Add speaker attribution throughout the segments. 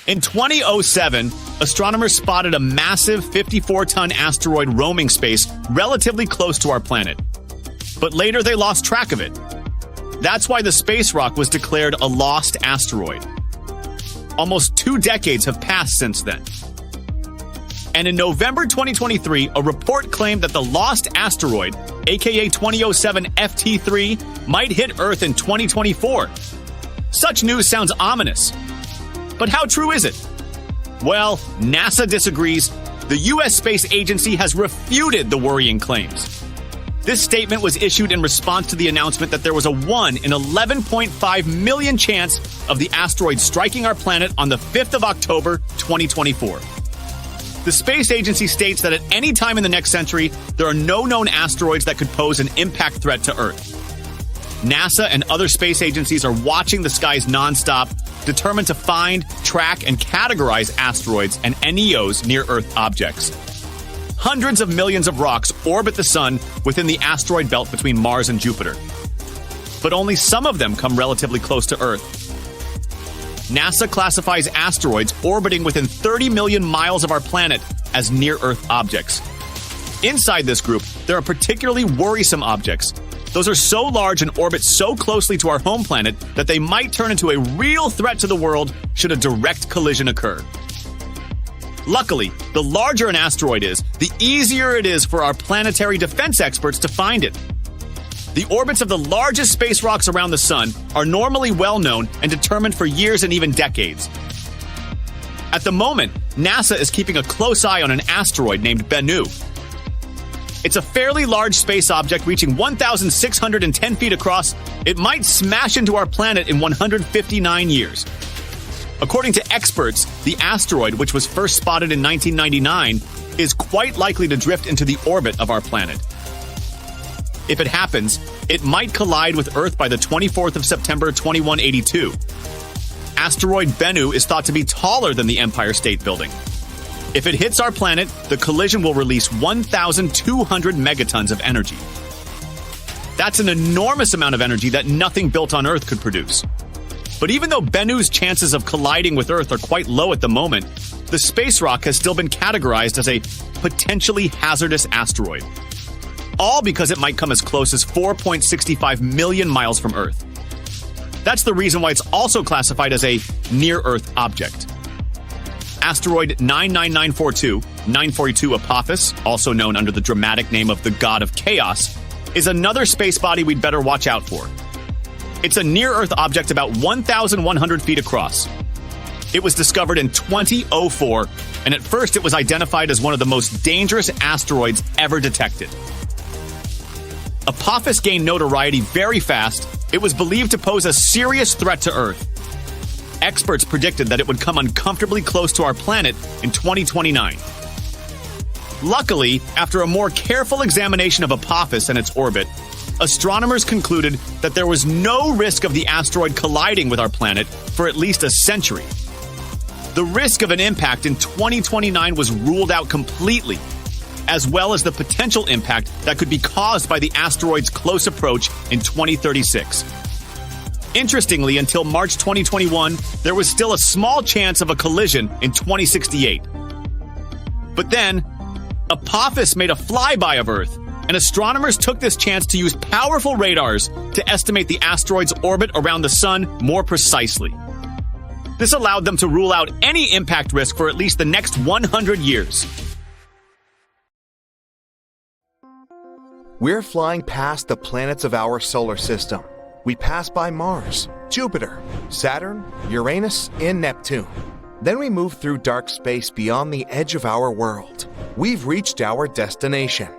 Speaker 1: In 2007, astronomers spotted a massive 54-ton asteroid roaming space relatively close to our planet. But later they lost track of it. That's why the space rock was declared a lost asteroid. Almost 2 decades have passed since then. And in November 2023, a report claimed that the lost asteroid, aka 2007 FT3, might hit Earth in 2024. Such news sounds ominous. But how true is it? Well, NASA disagrees. The U.S. Space Agency has refuted the worrying claims. This statement was issued in response to the announcement that there was a 1 in 11.5 million chance of the asteroid striking our planet on the 5th of October, 2024. The Space Agency states that at any time in the next century, there are no known asteroids that could pose an impact threat to Earth. NASA and other space agencies are watching the skies nonstop, determined to find, track, and categorize asteroids and NEOs near Earth objects. Hundreds of millions of rocks orbit the Sun within the asteroid belt between Mars and Jupiter. But only some of them come relatively close to Earth. NASA classifies asteroids orbiting within 30 million miles of our planet as near-Earth objects. Inside this group, there are particularly worrisome objects. Those are so large and orbit so closely to our home planet that they might turn into a real threat to the world should a direct collision occur. Luckily, the larger an asteroid is, the easier it is for our planetary defense experts to find it. The orbits of the largest space rocks around the Sun are normally well known and determined for years and even decades. At the moment, NASA is keeping a close eye on an asteroid named Bennu. It's a fairly large space object reaching 1,610 feet across. It might smash into our planet in 159 years. According to experts, the asteroid, which was first spotted in 1999, is quite likely to drift into the orbit of our planet. If it happens, it might collide with Earth by the 24th of September 2182. Asteroid Bennu is thought to be taller than the Empire State Building. If it hits our planet, the collision will release 1,200 megatons of energy. That's an enormous amount of energy that nothing built on Earth could produce. But even though Bennu's chances of colliding with Earth are quite low at the moment, the space rock has still been categorized as a potentially hazardous asteroid. All because it might come as close as 4.65 million miles from Earth. That's the reason why it's also classified as a near-Earth object. Asteroid 99942 Apophis, also known under the dramatic name of the God of Chaos, is another space body we'd better watch out for. It's a near-Earth object about 1,100 feet across. It was discovered in 2004, and at first it was identified as one of the most dangerous asteroids ever detected. Apophis gained notoriety very fast. It was believed to pose a serious threat to Earth. Experts predicted that it would come uncomfortably close to our planet in 2029. Luckily, after a more careful examination of Apophis and its orbit, astronomers concluded that there was no risk of the asteroid colliding with our planet for at least a century. The risk of an impact in 2029 was ruled out completely, as well as the potential impact that could be caused by the asteroid's close approach in 2036. Interestingly, until March 2021, there was still a small chance of a collision in 2068. But then, Apophis made a flyby of Earth, and astronomers took this chance to use powerful radars to estimate the asteroid's orbit around the Sun more precisely. This allowed them to rule out any impact risk for at least the next 100 years.
Speaker 2: We're flying past the planets of our solar system. We pass by Mars, Jupiter, Saturn, Uranus, and Neptune. Then we move through dark space beyond the edge of our world. We've reached our destination.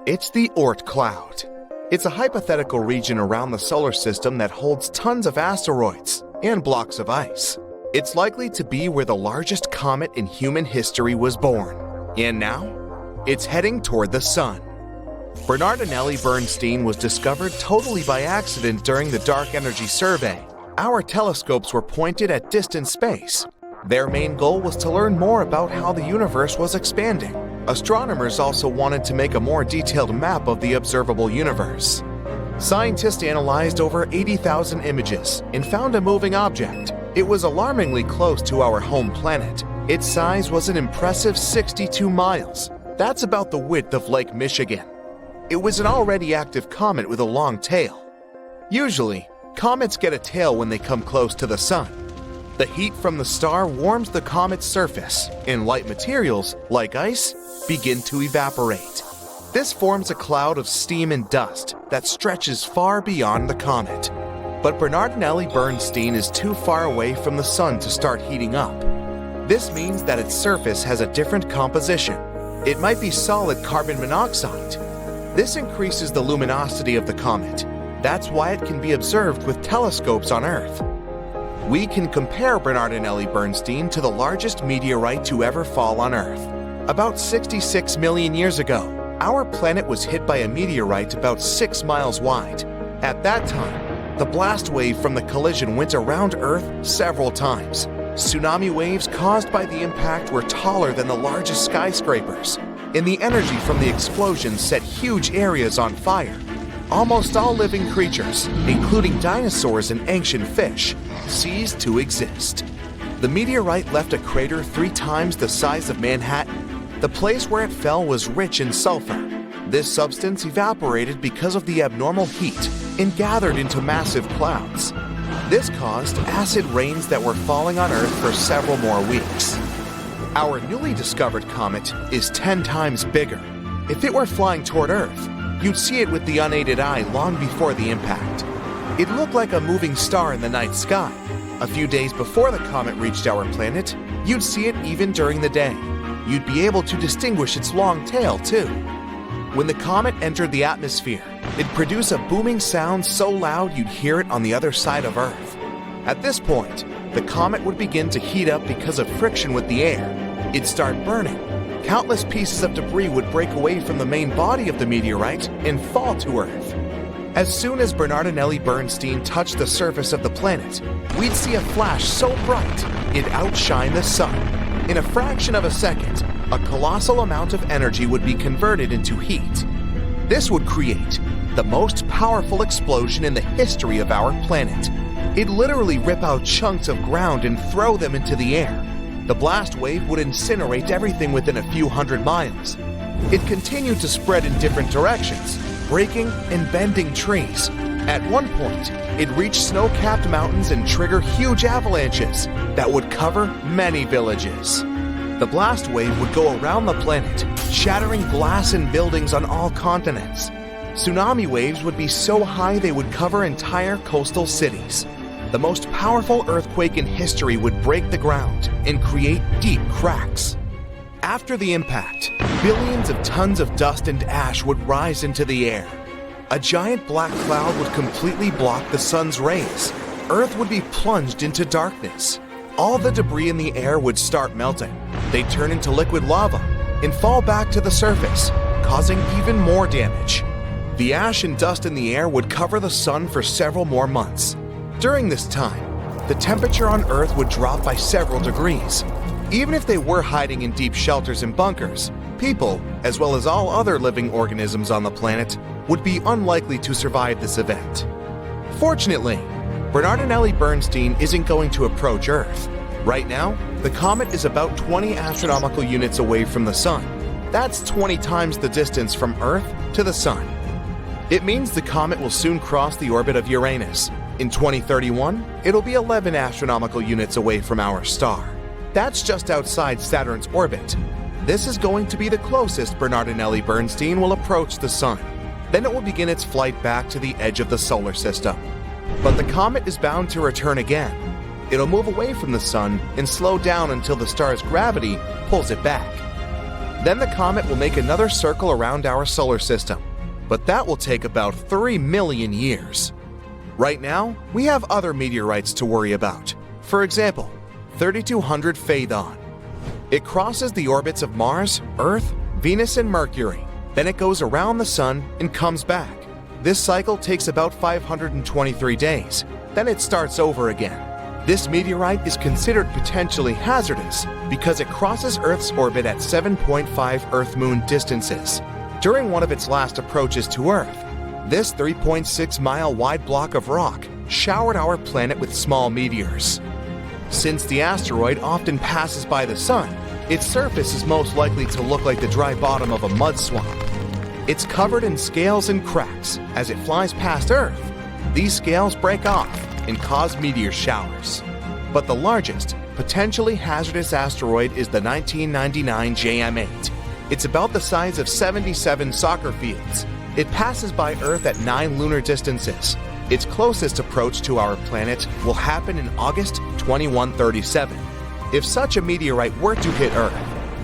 Speaker 2: It's the Oort cloud. It's a hypothetical region around the solar system that holds tons of asteroids and blocks of ice. It's likely to be where the largest comet in human history was born. And now, it's heading toward the Sun. Bernard and Ellie Bernstein was discovered totally by accident during the Dark Energy Survey. Our telescopes were pointed at distant space. Their main goal was to learn more about how the universe was expanding. Astronomers also wanted to make a more detailed map of the observable universe. Scientists analyzed over 80,000 images and found a moving object. It was alarmingly close to our home planet. Its size was an impressive 62 miles. That's about the width of Lake Michigan. It was an already active comet with a long tail. Usually, comets get a tail when they come close to the sun. The heat from the star warms the comet's surface, and light materials, like ice, begin to evaporate. This forms a cloud of steam and dust that stretches far beyond the comet. But Bernardinelli Bernstein is too far away from the sun to start heating up. This means that its surface has a different composition. It might be solid carbon monoxide. This increases the luminosity of the comet. That's why it can be observed with telescopes on Earth. We can compare Bernardinelli Bernstein to the largest meteorite to ever fall on Earth. About 66 million years ago, our planet was hit by a meteorite about 6 miles wide. At that time, the blast wave from the collision went around Earth several times. Tsunami waves caused by the impact were taller than the largest skyscrapers, and the energy from the explosion set huge areas on fire. Almost all living creatures, including dinosaurs and ancient fish, ceased to exist. The meteorite left a crater 3 times the size of Manhattan. The place where it fell was rich in sulfur. This substance evaporated because of the abnormal heat and gathered into massive clouds. This caused acid rains that were falling on Earth for several more weeks. Our newly discovered comet is 10 times bigger. If it were flying toward Earth, you'd see it with the unaided eye long before the impact. It looked like a moving star in the night sky. A few days before the comet reached our planet, you'd see it even during the day. You'd be able to distinguish its long tail, too. When the comet entered the atmosphere, it produced a booming sound so loud you'd hear it on the other side of Earth. At this point, the comet would begin to heat up because of friction with the air. It'd start burning. Countless pieces of debris would break away from the main body of the meteorite and fall to Earth. As soon as Bernardinelli Bernstein touched the surface of the planet, we'd see a flash so bright it'd outshine the sun. In a fraction of a second, a colossal amount of energy would be converted into heat. This would create the most powerful explosion in the history of our planet. It'd literally rip out chunks of ground and throw them into the air. The blast wave would incinerate everything within a few hundred miles. It continued to spread in different directions, breaking and bending trees. At one point, it reached snow-capped mountains and triggered huge avalanches that would cover many villages. The blast wave would go around the planet, shattering glass and buildings on all continents. Tsunami waves would be so high they would cover entire coastal cities. The most powerful earthquake in history would break the ground and create deep cracks. After the impact, billions of tons of dust and ash would rise into the air. A giant black cloud would completely block the sun's rays. Earth would be plunged into darkness. All the debris in the air would start melting. They'd turn into liquid lava and fall back to the surface, causing even more damage. The ash and dust in the air would cover the sun for several more months. During this time, the temperature on Earth would drop by several degrees. Even if they were hiding in deep shelters and bunkers, people, as well as all other living organisms on the planet, would be unlikely to survive this event. Fortunately, Bernardinelli Bernstein isn't going to approach Earth. Right now, the comet is about 20 astronomical units away from the Sun. That's 20 times the distance from Earth to the Sun. It means the comet will soon cross the orbit of Uranus. In 2031, it'll be 11 astronomical units away from our star. That's just outside Saturn's orbit. This is going to be the closest Bernardinelli Bernstein will approach the Sun. Then it will begin its flight back to the edge of the solar system. But the comet is bound to return again. It'll move away from the Sun and slow down until the star's gravity pulls it back. Then the comet will make another circle around our solar system, but that will take about 3 million years. Right now, we have other meteorites to worry about. For example, 3200 Phaethon. It crosses the orbits of Mars, Earth, Venus, and Mercury. Then it goes around the Sun and comes back. This cycle takes about 523 days. Then it starts over again. This meteorite is considered potentially hazardous because it crosses Earth's orbit at 7.5 Earth-Moon distances. During one of its last approaches to Earth, this 3.6-mile wide block of rock showered our planet with small meteors. Since the asteroid often passes by the sun, its surface is most likely to look like the dry bottom of a mud swamp. It's covered in scales and cracks. As it flies past Earth, these scales break off and cause meteor showers. But the largest, potentially hazardous asteroid is the 1999 JM8. It's about the size of 77 soccer fields. It passes by Earth at 9 lunar distances. Its closest approach to our planet will happen in August 2137. If such a meteorite were to hit Earth,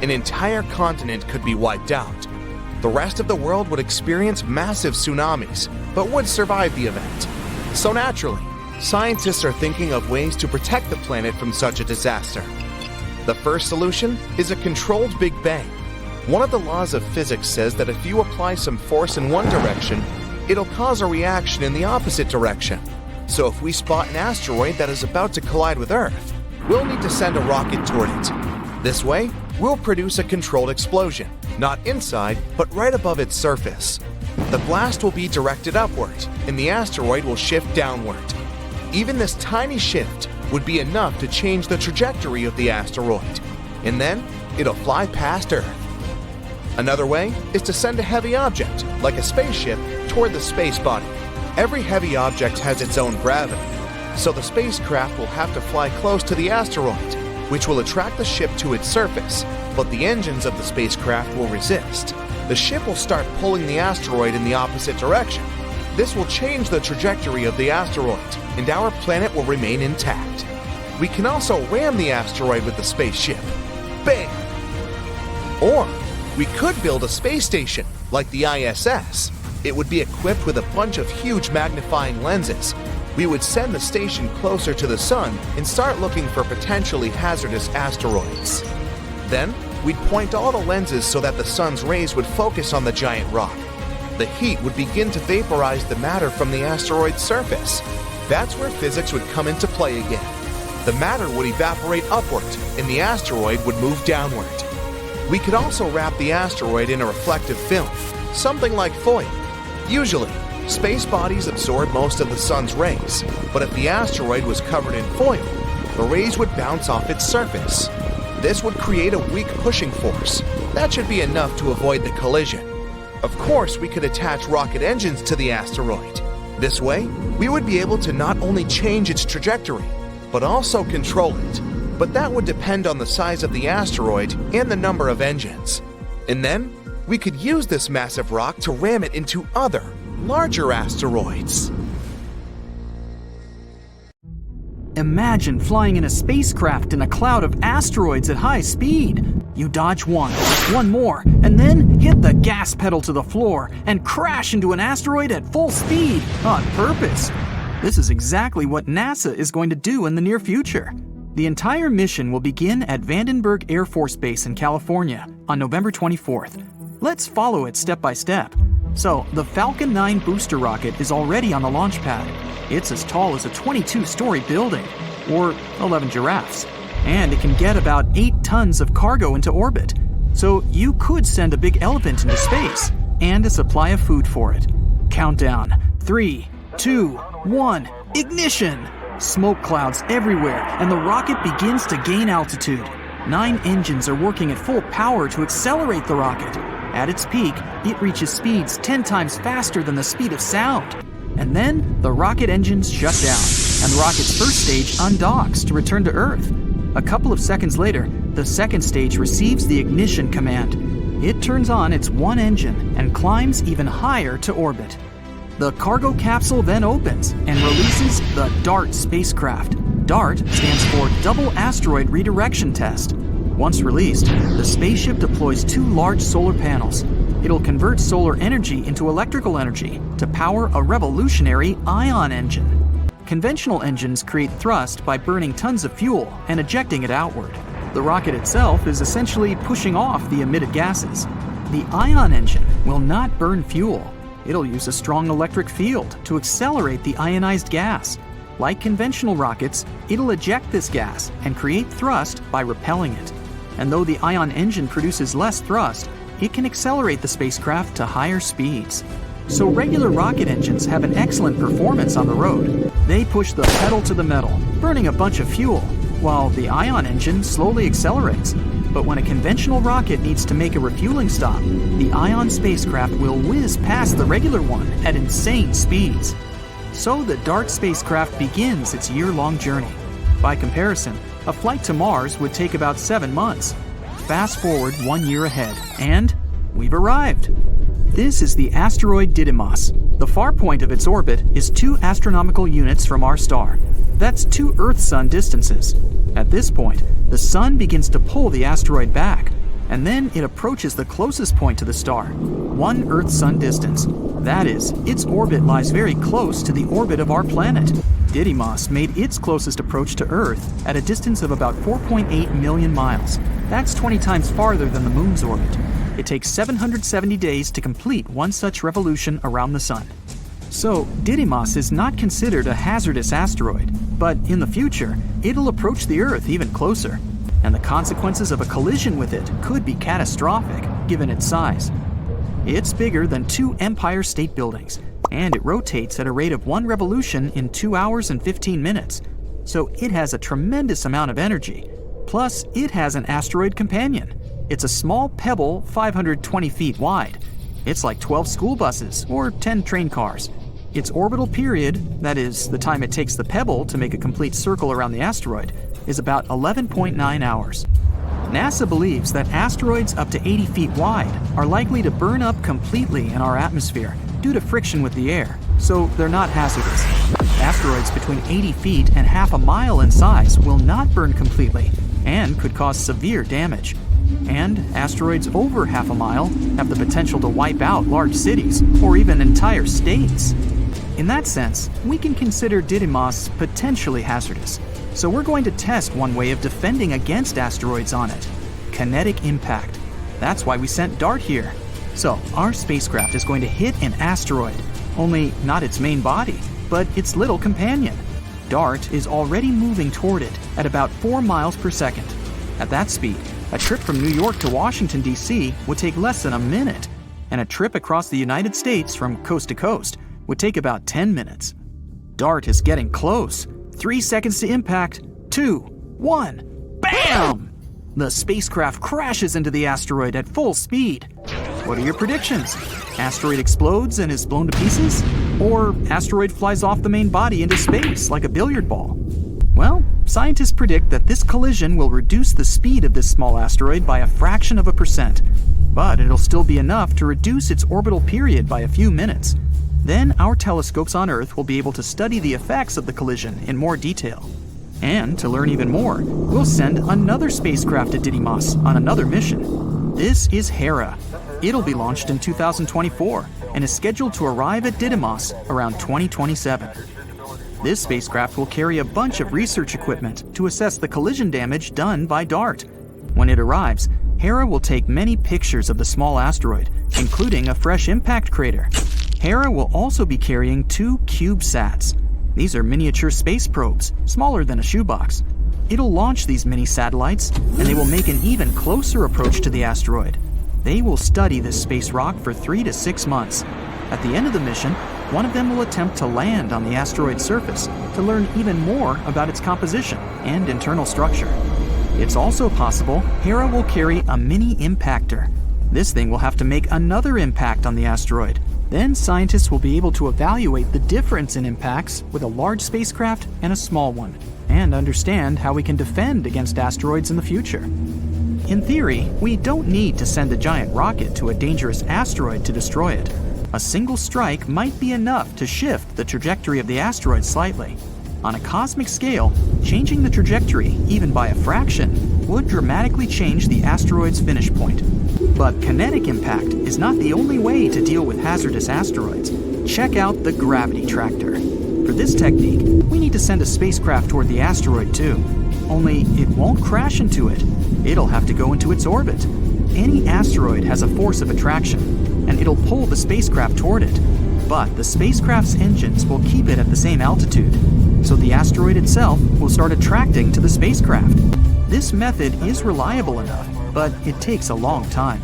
Speaker 2: an entire continent could be wiped out. The rest of the world would experience massive tsunamis, but would survive the event. So naturally, scientists are thinking of ways to protect the planet from such a disaster. The first solution is a controlled Big Bang. One of the laws of physics says that if you apply some force in one direction, it'll cause a reaction in the opposite direction. So if we spot an asteroid that is about to collide with Earth, we'll need to send a rocket toward it. This way, we'll produce a controlled explosion, not inside, but right above its surface. The blast will be directed upward, and the asteroid will shift downward. Even this tiny shift would be enough to change the trajectory of the asteroid, and then it'll fly past Earth. Another way is to send a heavy object, like a spaceship, toward the space body. Every heavy object has its own gravity, so the spacecraft will have to fly close to the asteroid, which will attract the ship to its surface, but the engines of the spacecraft will resist. The ship will start pulling the asteroid in the opposite direction. This will change the trajectory of the asteroid, and our planet will remain intact. We can also ram the asteroid with the spaceship. Bam! Or we could build a space station, like the ISS. It would be equipped with a bunch of huge magnifying lenses. We would send the station closer to the sun and start looking for potentially hazardous asteroids. Then, we'd point all the lenses so that the sun's rays would focus on the giant rock. The heat would begin to vaporize the matter from the asteroid's surface. That's where physics would come into play again. The matter would evaporate upward, and the asteroid would move downward. We could also wrap the asteroid in a reflective film, something like foil. Usually, space bodies absorb most of the sun's rays, but if the asteroid was covered in foil, the rays would bounce off its surface. This would create a weak pushing force. That should be enough to avoid the collision. Of course, we could attach rocket engines to the asteroid. This way, we would be able to not only change its trajectory, but also control it. But that would depend on the size of the asteroid and the number of engines. And then, we could use this massive rock to ram it into other, larger asteroids.
Speaker 3: Imagine flying in a spacecraft in a cloud of asteroids at high speed. You dodge one more, and then hit the gas pedal to the floor and crash into an asteroid at full speed on purpose. This is exactly what NASA is going to do in the near future. The entire mission will begin at Vandenberg Air Force Base in California on November 24th. Let's follow it step by step. So, the Falcon 9 booster rocket is already on the launch pad. It's as tall as a 22-story building, or 11 giraffes, and it can get about 8 tons of cargo into orbit. So you could send a big elephant into space, and a supply of food for it. Countdown, 3, 2, 1, ignition! Smoke clouds everywhere, and the rocket begins to gain altitude. 9 engines are working at full power to accelerate the rocket. At its peak, it reaches speeds 10 times faster than the speed of sound. And then, the rocket engines shut down, and the rocket's first stage undocks to return to Earth. A couple of seconds later, the second stage receives the ignition command. It turns on its one engine and climbs even higher to orbit. The cargo capsule then opens and releases the DART spacecraft. DART stands for Double Asteroid Redirection Test. Once released, the spaceship deploys 2 large solar panels. It'll convert solar energy into electrical energy to power a revolutionary ion engine. Conventional engines create thrust by burning tons of fuel and ejecting it outward. The rocket itself is essentially pushing off the emitted gases. The ion engine will not burn fuel. It'll use a strong electric field to accelerate the ionized gas. Like conventional rockets, it'll eject this gas and create thrust by repelling it. And though the ion engine produces less thrust, it can accelerate the spacecraft to higher speeds. So regular rocket engines have an excellent performance on the road. They push the pedal to the metal, burning a bunch of fuel. while the ion engine slowly accelerates. But when a conventional rocket needs to make a refueling stop, the ion spacecraft will whiz past the regular one at insane speeds. So the DART spacecraft begins its year-long journey. By comparison, a flight to Mars would take about 7 months. Fast forward 1 year ahead, and we've arrived. This is the asteroid Didymos. The far point of its orbit is 2 astronomical units from our star. That's 2 Earth-Sun distances. At this point, the Sun begins to pull the asteroid back, and then it approaches the closest point to the star, 1 Earth-Sun distance. That is, its orbit lies very close to the orbit of our planet. Didymos made its closest approach to Earth at a distance of about 4.8 million miles. That's 20 times farther than the Moon's orbit. It takes 770 days to complete one such revolution around the Sun. So, Didymos is not considered a hazardous asteroid, but in the future, it'll approach the Earth even closer, and the consequences of a collision with it could be catastrophic, given its size. It's bigger than 2 Empire State Buildings, and it rotates at a rate of 1 revolution in 2 hours and 15 minutes, so it has a tremendous amount of energy. Plus, it has an asteroid companion. It's a small pebble 520 feet wide. It's like 12 school buses or 10 train cars. Its orbital period, that is, the time it takes the pebble to make a complete circle around the asteroid, is about 11.9 hours. NASA believes that asteroids up to 80 feet wide are likely to burn up completely in our atmosphere due to friction with the air, so they're not hazardous. Asteroids between 80 feet and half a mile in size will not burn completely and could cause severe damage. And asteroids over half a mile have the potential to wipe out large cities or even entire states. In that sense, we can consider Didymos potentially hazardous. So we're going to test one way of defending against asteroids on it: kinetic impact. That's why we sent DART here. So our spacecraft is going to hit an asteroid, only not its main body, but its little companion. DART is already moving toward it at about 4 miles per second. At that speed, a trip from New York to Washington, D.C. would take less than a minute, and a trip across the United States from coast to coast would take about 10 minutes. DART is getting close. 3 seconds to impact. 2, 1, BAM! The spacecraft crashes into the asteroid at full speed. What are your predictions? Asteroid explodes and is blown to pieces? Or asteroid flies off the main body into space like a billiard ball? Well, scientists predict that this collision will reduce the speed of this small asteroid by a fraction of a percent, but it'll still be enough to reduce its orbital period by a few minutes. Then our telescopes on Earth will be able to study the effects of the collision in more detail. And to learn even more, we'll send another spacecraft to Didymos on another mission. This is Hera. It'll be launched in 2024 and is scheduled to arrive at Didymos around 2027. This spacecraft will carry a bunch of research equipment to assess the collision damage done by DART. When it arrives, Hera will take many pictures of the small asteroid, including a fresh impact crater. Hera will also be carrying 2 CubeSats. These are miniature space probes, smaller than a shoebox. It'll launch these mini satellites, and they will make an even closer approach to the asteroid. They will study this space rock for 3 to 6 months. At the end of the mission, one of them will attempt to land on the asteroid's surface to learn even more about its composition and internal structure. It's also possible Hera will carry a mini impactor. This thing will have to make another impact on the asteroid. Then scientists will be able to evaluate the difference in impacts with a large spacecraft and a small one, and understand how we can defend against asteroids in the future. In theory, we don't need to send a giant rocket to a dangerous asteroid to destroy it. A single strike might be enough to shift the trajectory of the asteroid slightly. On a cosmic scale, changing the trajectory, even by a fraction, would dramatically change the asteroid's finish point. But kinetic impact is not the only way to deal with hazardous asteroids. Check out the gravity tractor. For this technique, we need to send a spacecraft toward the asteroid too. Only it won't crash into it. It'll have to go into its orbit. Any asteroid has a force of attraction, and it'll pull the spacecraft toward it. But the spacecraft's engines will keep it at the same altitude, so the asteroid itself will start attracting to the spacecraft. This method is reliable enough, but it takes a long time.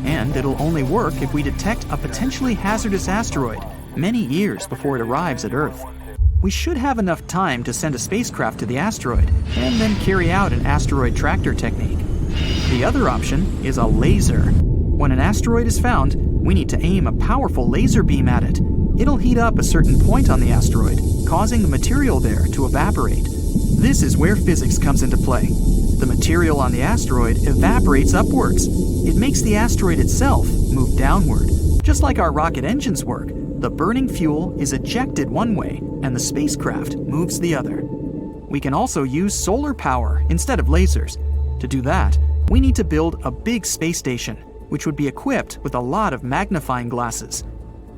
Speaker 3: And it'll only work if we detect a potentially hazardous asteroid many years before it arrives at Earth. we should have enough time to send a spacecraft to the asteroid and then carry out an asteroid tractor technique. The other option is a laser. When an asteroid is found, we need to aim a powerful laser beam at it. It'll heat up a certain point on the asteroid, causing the material there to evaporate. This is where physics comes into play. The material on the asteroid evaporates upwards. It makes the asteroid itself move downward. Just like our rocket engines work, the burning fuel is ejected one way and the spacecraft moves the other. We can also use solar power instead of lasers. To do that, we need to build a big space station, which would be equipped with a lot of magnifying glasses.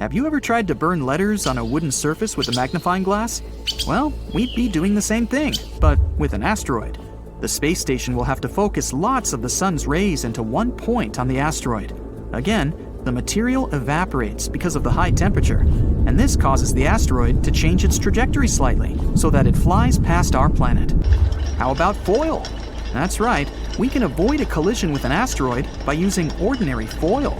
Speaker 3: Have you ever tried to burn letters on a wooden surface with a magnifying glass? Well, we'd be doing the same thing, but with an asteroid. The space station will have to focus lots of the sun's rays into one point on the asteroid. Again, the material evaporates because of the high temperature, and this causes the asteroid to change its trajectory slightly so that it flies past our planet. How about foil? That's right, we can avoid a collision with an asteroid by using ordinary foil.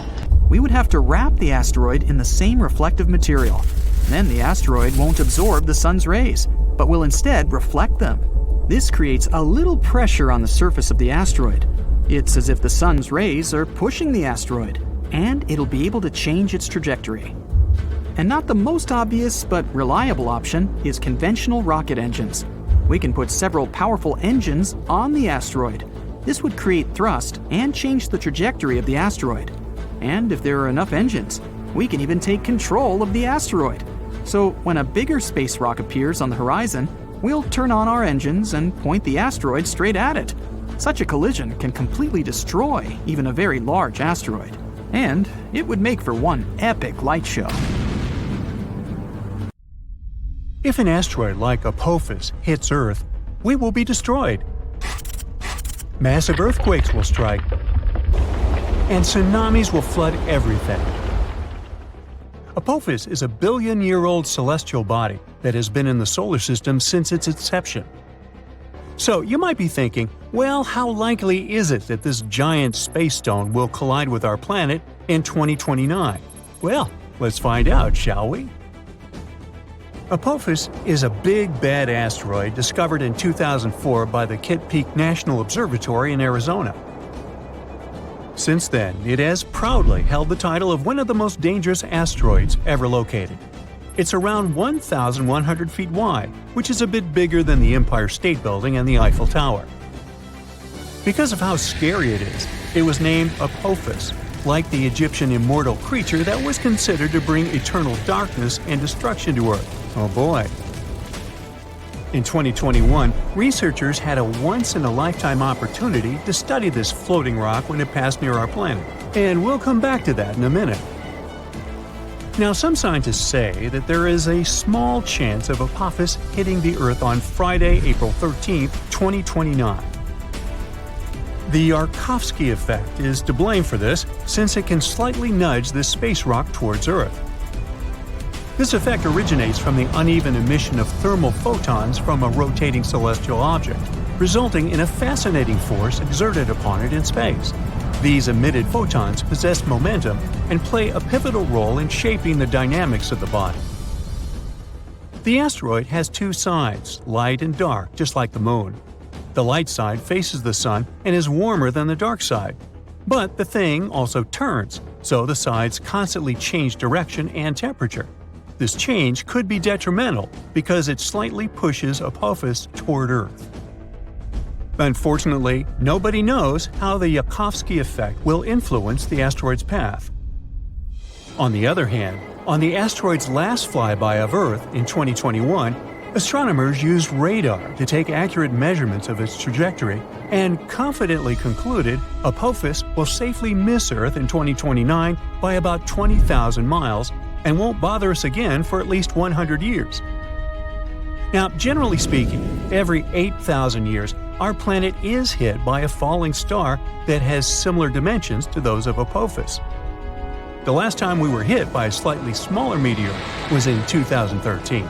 Speaker 3: We would have to wrap the asteroid in the same reflective material. Then the asteroid won't absorb the sun's rays, but will instead reflect them. This creates a little pressure on the surface of the asteroid. It's as if the sun's rays are pushing the asteroid, and it'll be able to change its trajectory. And not the most obvious but reliable option is conventional rocket engines. We can put several powerful engines on the asteroid. This would create thrust and change the trajectory of the asteroid. And if there are enough engines, we can even take control of the asteroid. So when a bigger space rock appears on the horizon, we'll turn on our engines and point the asteroid straight at it. Such a collision can completely destroy even a very large asteroid. And it would make for one epic light show.
Speaker 4: If an asteroid like Apophis hits Earth, we will be destroyed. Massive earthquakes will strike, and tsunamis will flood everything. Apophis is a billion-year-old celestial body that has been in the solar system since its inception. So you might be thinking, well, how likely is it that this giant space stone will collide with our planet in 2029? Well, let's find out, shall we? Apophis is a big, bad asteroid discovered in 2004 by the Kitt Peak National Observatory in Arizona. Since then, it has proudly held the title of one of the most dangerous asteroids ever located. It's around 1,100 feet wide, which is a bit bigger than the Empire State Building and the Eiffel Tower. Because of how scary it is, it was named Apophis, like the Egyptian immortal creature that was considered to bring eternal darkness and destruction to Earth. Oh boy. In 2021, researchers had a once-in-a-lifetime opportunity to study this floating rock when it passed near our planet, and we'll come back to that in a minute. Now, some scientists say that there is a small chance of Apophis hitting the Earth on Friday, April 13, 2029. The Yarkovsky effect is to blame for this, since it can slightly nudge this space rock towards Earth. This effect originates from the uneven emission of thermal photons from a rotating celestial object, resulting in a fascinating force exerted upon it in space. These emitted photons possess momentum and play a pivotal role in shaping the dynamics of the body. The asteroid has two sides, light and dark, just like the Moon. The light side faces the Sun and is warmer than the dark side. But the thing also turns, so the sides constantly change direction and temperature. This change could be detrimental because it slightly pushes Apophis toward Earth. Unfortunately, nobody knows how the Yarkovsky effect will influence the asteroid's path. On the other hand, on the asteroid's last flyby of Earth in 2021, astronomers used radar to take accurate measurements of its trajectory and confidently concluded Apophis will safely miss Earth in 2029 by about 20,000 miles and won't bother us again for at least 100 years. Now, generally speaking, every 8,000 years, our planet is hit by a falling star that has similar dimensions to those of Apophis. The last time we were hit by a slightly smaller meteor was in 2013.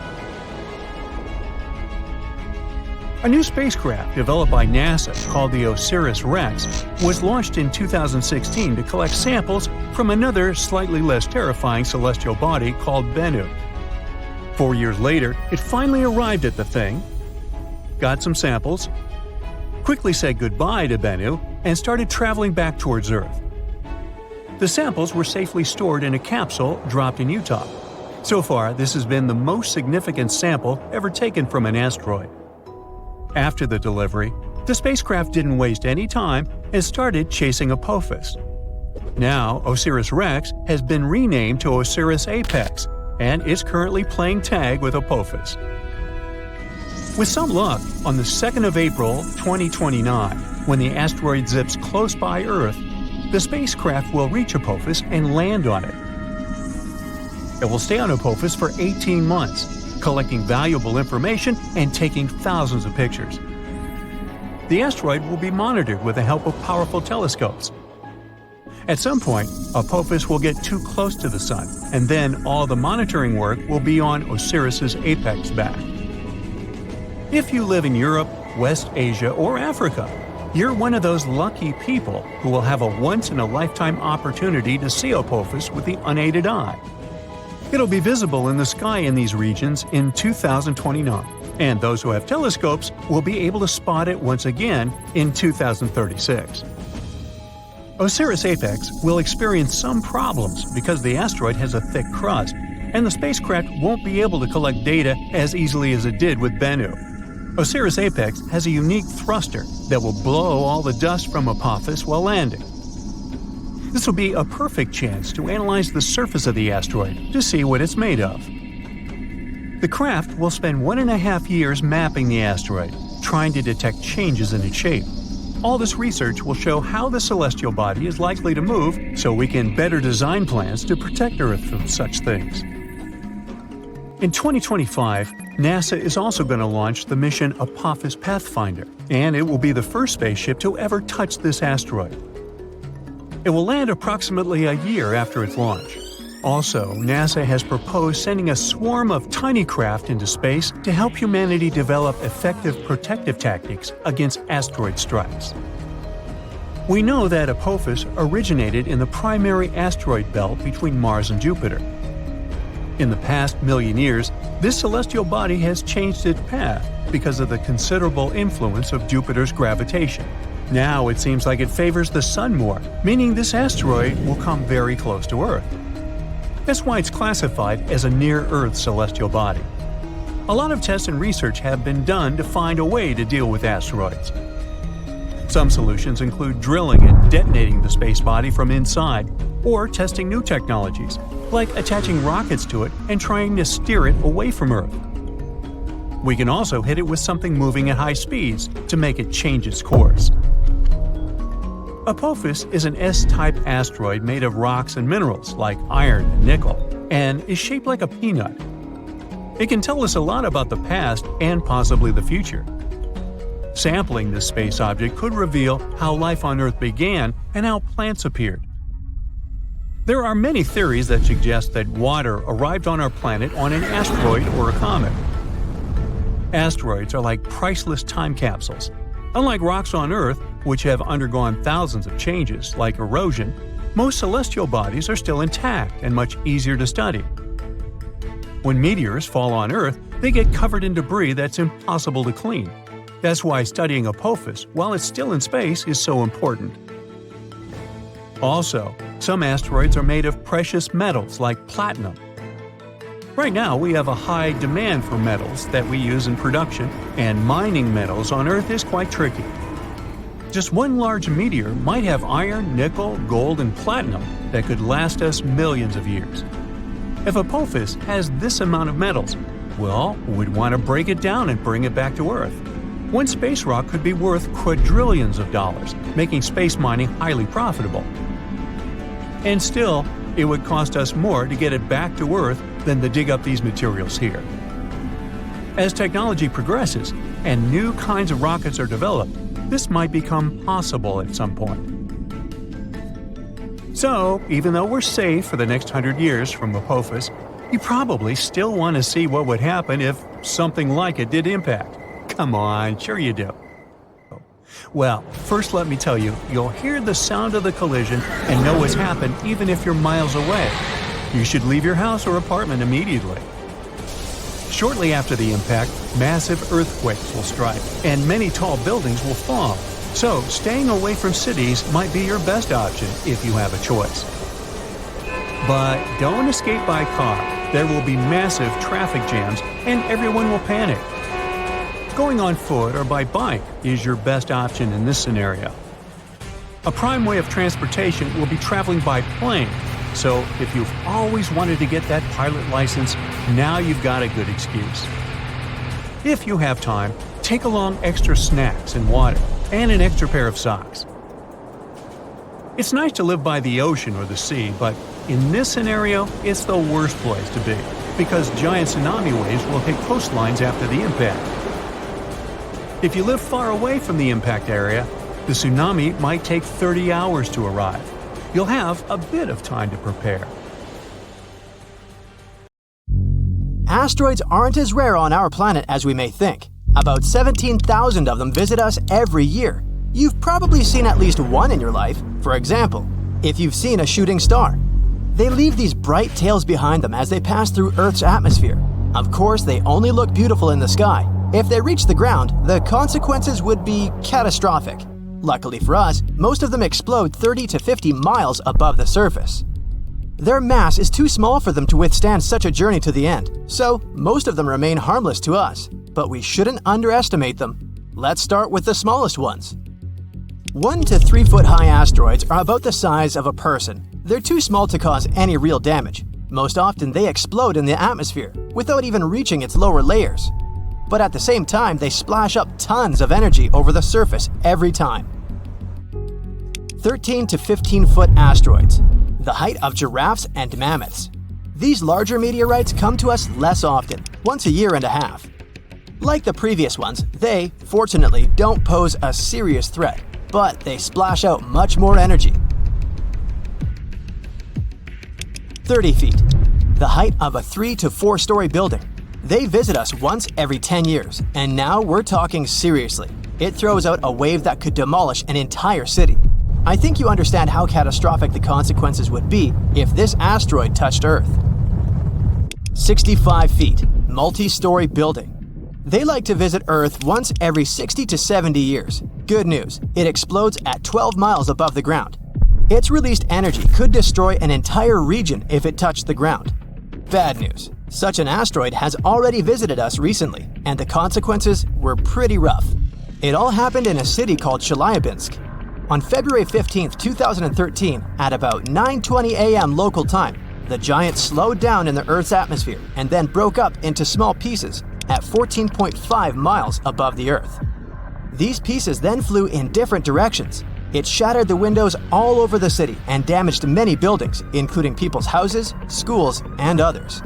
Speaker 4: A new spacecraft developed by NASA called the OSIRIS-REx was launched in 2016 to collect samples from another slightly less terrifying celestial body called Bennu. 4 years later, it finally arrived at the thing, got some samples, quickly said goodbye to Bennu, and started traveling back towards Earth. The samples were safely stored in a capsule dropped in Utah. So far, this has been the most significant sample ever taken from an asteroid. After the delivery, the spacecraft didn't waste any time and started chasing Apophis. Now, OSIRIS-REx has been renamed to OSIRIS-APEX, and is currently playing tag with Apophis. With some luck, on the 2nd of April 2029, when the asteroid zips close by Earth, the spacecraft will reach Apophis and land on it. It will stay on Apophis for 18 months, collecting valuable information and taking thousands of pictures. The asteroid will be monitored with the help of powerful telescopes. At some point, Apophis will get too close to the Sun, and then all the monitoring work will be on Osiris's apex back. If you live in Europe, West Asia, or Africa, you're one of those lucky people who will have a once-in-a-lifetime opportunity to see Apophis with the unaided eye. It'll be visible in the sky in these regions in 2029, and those who have telescopes will be able to spot it once again in 2036. OSIRIS-APEX will experience some problems because the asteroid has a thick crust, and the spacecraft won't be able to collect data as easily as it did with Bennu. OSIRIS-APEX has a unique thruster that will blow all the dust from Apophis while landing. This will be a perfect chance to analyze the surface of the asteroid to see what it's made of. The craft will spend 1.5 years mapping the asteroid, trying to detect changes in its shape. All this research will show how the celestial body is likely to move so we can better design plans to protect Earth from such things. In 2025, NASA is also going to launch the mission Apophis Pathfinder, and it will be the first spaceship to ever touch this asteroid. It will land approximately a year after its launch. Also, NASA has proposed sending a swarm of tiny craft into space to help humanity develop effective protective tactics against asteroid strikes. We know that Apophis originated in the primary asteroid belt between Mars and Jupiter. In the past million years, this celestial body has changed its path because of the considerable influence of Jupiter's gravitation. Now it seems like it favors the Sun more, meaning this asteroid will come very close to Earth. That's why it's classified as a near-Earth celestial body. A lot of tests and research have been done to find a way to deal with asteroids. Some solutions include drilling and detonating the space body from inside, or testing new technologies, like attaching rockets to it and trying to steer it away from Earth. We can also hit it with something moving at high speeds to make it change its course. Apophis is an S-type asteroid made of rocks and minerals like iron and nickel, and is shaped like a peanut. It can tell us a lot about the past and possibly the future. Sampling this space object could reveal how life on Earth began and how plants appeared. There are many theories that suggest that water arrived on our planet on an asteroid or a comet. Asteroids are like priceless time capsules. Unlike rocks on Earth, which have undergone thousands of changes, like erosion, most celestial bodies are still intact and much easier to study. When meteors fall on Earth, they get covered in debris that's impossible to clean. That's why studying Apophis while it's still in space is so important. Also, some asteroids are made of precious metals like platinum. Right now, we have a high demand for metals that we use in production, and mining metals on Earth is quite tricky. Just one large meteor might have iron, nickel, gold, and platinum that could last us millions of years. If Apophis has this amount of metals, well, we'd want to break it down and bring it back to Earth. One space rock could be worth quadrillions of dollars, making space mining highly profitable. And still, it would cost us more to get it back to Earth than to dig up these materials here. As technology progresses and new kinds of rockets are developed, this might become possible at some point. So, even though we're safe for the next 100 years from Apophis, you probably still want to see what would happen if something like it did impact. Come on, sure you do. Well, first let me tell you, you'll hear the sound of the collision and know what's happened even if you're miles away. You should leave your house or apartment immediately. Shortly after the impact, massive earthquakes will strike, and many tall buildings will fall. So, staying away from cities might be your best option if you have a choice. But don't escape by car. There will be massive traffic jams, and everyone will panic. Going on foot or by bike is your best option in this scenario. A prime way of transportation will be traveling by plane, so if you've always wanted to get that pilot license, now you've got a good excuse. If you have time, take along extra snacks and water, and an extra pair of socks. It's nice to live by the ocean or the sea, but in this scenario, it's the worst place to be, because giant tsunami waves will hit coastlines after the impact. If you live far away from the impact area, the tsunami might take 30 hours to arrive. You'll have a bit of time to prepare.
Speaker 5: Asteroids aren't as rare on our planet as we may think. About 17,000 of them visit us every year. You've probably seen at least one in your life. For example, if you've seen a shooting star. They leave these bright tails behind them as they pass through Earth's atmosphere. Of course, they only look beautiful in the sky. If they reach the ground, the consequences would be catastrophic. Luckily for us, most of them explode 30 to 50 miles above the surface. Their mass is too small for them to withstand such a journey to the end, so most of them remain harmless to us. But we shouldn't underestimate them. Let's start with the smallest ones. 1 to 3 foot high asteroids are about the size of a person. They're too small to cause any real damage. Most often they explode in the atmosphere without even reaching its lower layers. But at the same time, they splash up tons of energy over the surface every time. 13 to 15 foot asteroids, the height of giraffes and mammoths. These larger meteorites come to us less often, once a year and a half. Like the previous ones, they, fortunately, don't pose a serious threat, but they splash out much more energy. 30 feet, the height of a 3 to 4 story building. They visit us once every 10 years, and now we're talking seriously. It throws out a wave that could demolish an entire city. I think you understand how catastrophic the consequences would be if this asteroid touched Earth. 65 feet, multi-story building. They like to visit Earth once every 60 to 70 years. Good news, it explodes at 12 miles above the ground. Its released energy could destroy an entire region if it touched the ground. Bad news, such an asteroid has already visited us recently, and the consequences were pretty rough. It all happened in a city called Chelyabinsk. On February 15, 2013, at about 9:20 a.m. local time, the giant slowed down in the Earth's atmosphere and then broke up into small pieces at 14.5 miles above the Earth. These pieces then flew in different directions. It shattered the windows all over the city and damaged many buildings, including people's houses, schools, and others.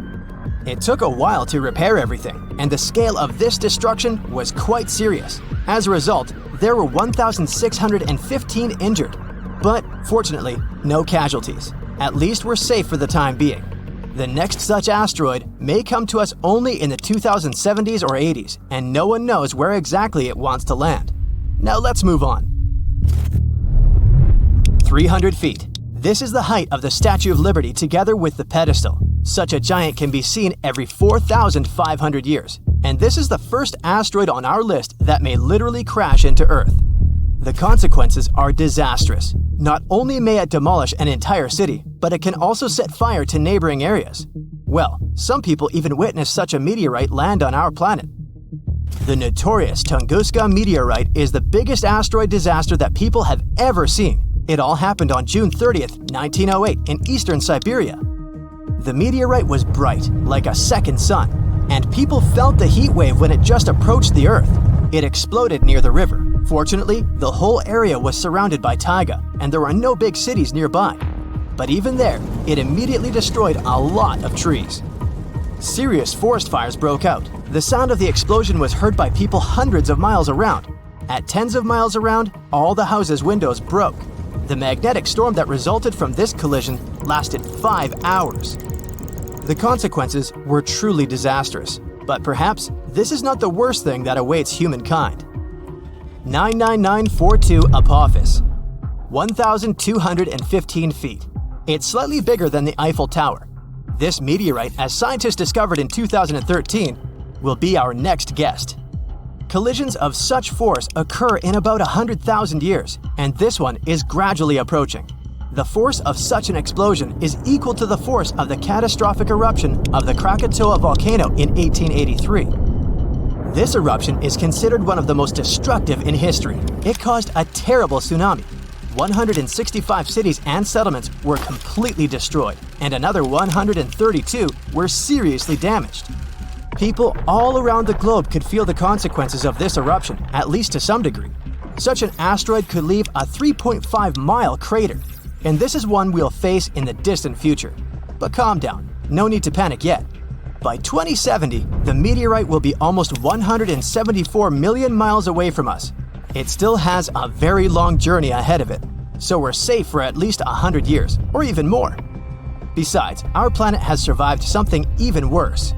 Speaker 5: It took a while to repair everything, and the scale of this destruction was quite serious. As a result, there were 1,615 injured. But fortunately, no casualties. At least we're safe for the time being. The next such asteroid may come to us only in the 2070s or 80s, and no one knows where exactly it wants to land. Now let's move on. 300 feet. This is the height of the Statue of Liberty together with the pedestal. Such a giant can be seen every 4,500 years, and this is the first asteroid on our list that may literally crash into Earth. The consequences are disastrous. Not only may it demolish an entire city, but it can also set fire to neighboring areas. Well, some people even witnessed such a meteorite land on our planet. The notorious Tunguska meteorite is the biggest asteroid disaster that people have ever seen. It all happened on June 30th, 1908 in eastern Siberia. The meteorite was bright, like a second sun, and people felt the heat wave when it just approached the Earth. It exploded near the river. Fortunately, the whole area was surrounded by taiga, and there were no big cities nearby. But even there, it immediately destroyed a lot of trees. Serious forest fires broke out. The sound of the explosion was heard by people hundreds of miles around. At tens of miles around, all the houses' windows broke. The magnetic storm that resulted from this collision lasted 5 hours. The consequences were truly disastrous, but perhaps this is not the worst thing that awaits humankind. 99942 Apophis, 1,215 feet. It's slightly bigger than the Eiffel Tower. This meteorite, as scientists discovered in 2013, will be our next guest. Collisions of such force occur in about 100,000 years, and this one is gradually approaching. The force of such an explosion is equal to the force of the catastrophic eruption of the Krakatoa volcano in 1883. This eruption is considered one of the most destructive in history. It caused a terrible tsunami. 165 cities and settlements were completely destroyed, and another 132 were seriously damaged. People all around the globe could feel the consequences of this eruption, at least to some degree. Such an asteroid could leave a 3.5-mile crater, and this is one we'll face in the distant future. But calm down, no need to panic yet. By 2070, the meteorite will be almost 174 million miles away from us. It still has a very long journey ahead of it, so we're safe for at least 100 years, or even more. Besides, our planet has survived something even worse.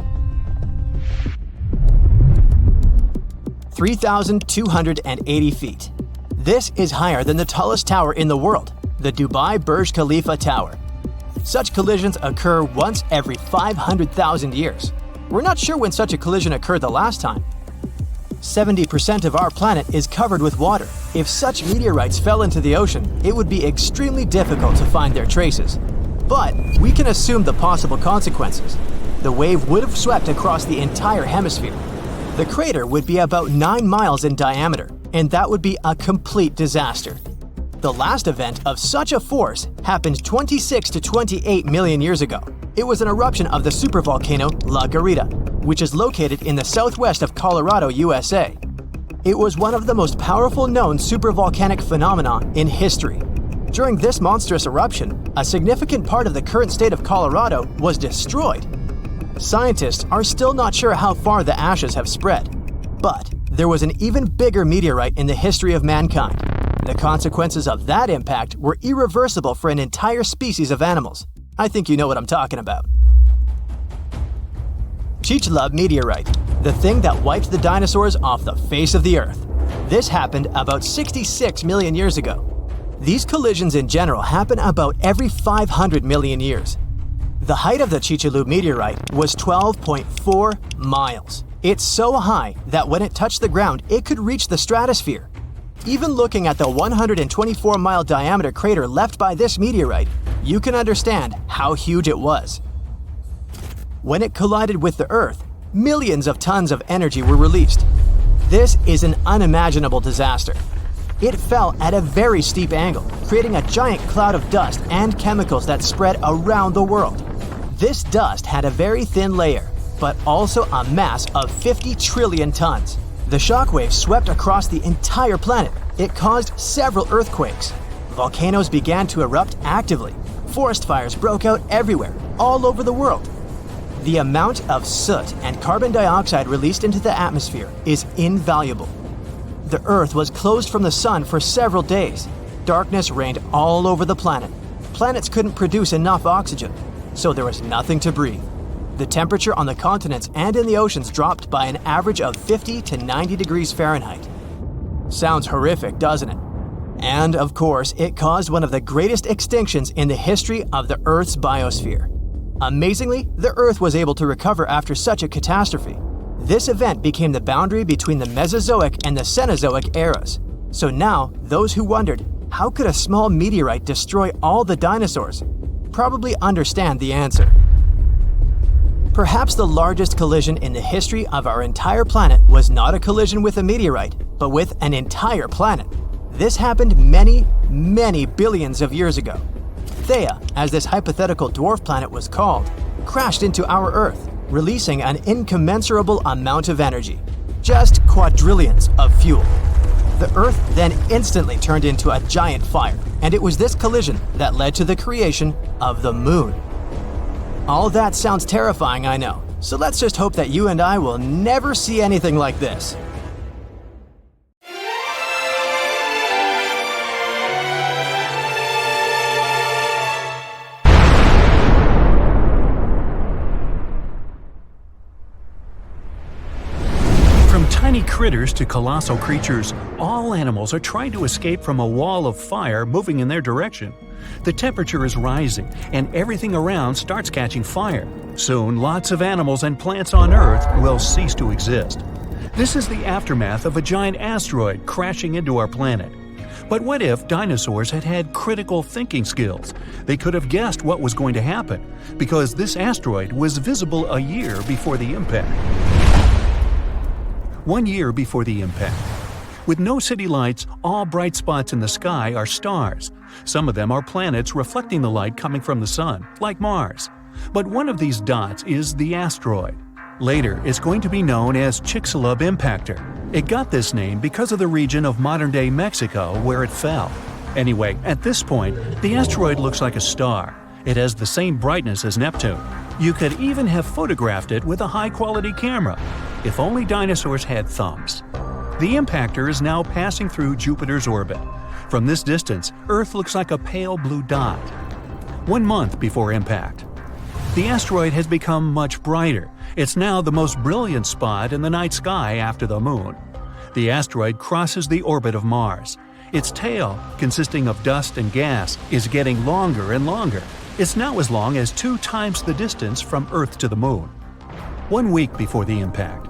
Speaker 5: 3,280 feet. This is higher than the tallest tower in the world, the Dubai Burj Khalifa Tower. Such collisions occur once every 500,000 years. We're not sure when such a collision occurred the last time. 70% of our planet is covered with water. If such meteorites fell into the ocean, it would be extremely difficult to find their traces. But we can assume the possible consequences. The wave would have swept across the entire hemisphere. The crater would be about 9 miles in diameter, and that would be a complete disaster. The last event of such a force happened 26 to 28 million years ago. It was an eruption of the supervolcano La Garita, which is located in the southwest of Colorado, USA. It was one of the most powerful known supervolcanic phenomena in history. During this monstrous eruption, a significant part of the current state of Colorado was destroyed. Scientists are still not sure how far the ashes have spread, but there was an even bigger meteorite in the history of mankind. The consequences of that impact were irreversible for an entire species of animals. I think you know what I'm talking about. Chicxulub meteorite, the thing that wiped the dinosaurs off the face of the Earth. This happened about 66 million years ago. These collisions in general happen about every 500 million years. The height of the Chicxulub meteorite was 12.4 miles. It's so high that when it touched the ground, it could reach the stratosphere. Even looking at the 124-mile diameter crater left by this meteorite, you can understand how huge it was. When it collided with the Earth, millions of tons of energy were released. This is an unimaginable disaster. It fell at a very steep angle, creating a giant cloud of dust and chemicals that spread around the world. This dust had a very thin layer, but also a mass of 50 trillion tons. The shockwave swept across the entire planet. It caused several earthquakes. Volcanoes began to erupt actively. Forest fires broke out everywhere, all over the world. The amount of soot and carbon dioxide released into the atmosphere is invaluable. The Earth was closed from the sun for several days. Darkness reigned all over the planet. Planets couldn't produce enough oxygen, so there was nothing to breathe. The temperature on the continents and in the oceans dropped by an average of 50 to 90 degrees Fahrenheit. Sounds horrific, doesn't it? And of course, it caused one of the greatest extinctions in the history of the Earth's biosphere. Amazingly, the Earth was able to recover after such a catastrophe. This event became the boundary between the Mesozoic and the Cenozoic eras. So now, those who wondered, how could a small meteorite destroy all the dinosaurs, probably understand the answer. Perhaps the largest collision in the history of our entire planet was not a collision with a meteorite, but with an entire planet. This happened many, many billions of years ago. Theia, as this hypothetical dwarf planet was called, crashed into our Earth, releasing an incommensurable amount of energy, just quadrillions of fuel. The Earth then instantly turned into a giant fire, and it was this collision that led to the creation of the Moon. All that sounds terrifying, I know, so let's just hope that you and I will never see anything like this.
Speaker 3: From tiny
Speaker 4: critters to colossal creatures, all animals are trying to escape from a wall of fire moving in their direction. The temperature is rising, and everything around starts catching fire. Soon, lots of animals and plants on Earth will cease to exist. This is the aftermath of a giant asteroid crashing into our planet. But what if dinosaurs had had critical thinking skills? They could have guessed what was going to happen, because this asteroid was visible a year before the impact. 1 year before the impact. With no city lights, all bright spots in the sky are stars. Some of them are planets reflecting the light coming from the sun, like Mars. But one of these dots is the asteroid. Later, it's going to be known as Chicxulub impactor. It got this name because of the region of modern-day Mexico where it fell. Anyway, at this point, the asteroid looks like a star. It has the same brightness as Neptune. You could even have photographed it with a high-quality camera. If only dinosaurs had thumbs. The impactor is now passing through Jupiter's orbit. From this distance, Earth looks like a pale blue dot. 1 month before impact. The asteroid has become much brighter. It's now the most brilliant spot in the night sky after the Moon. The asteroid crosses the orbit of Mars. Its tail, consisting of dust and gas, is getting longer and longer. It's now as long as 2 times the distance from Earth to the Moon. 1 week before the impact.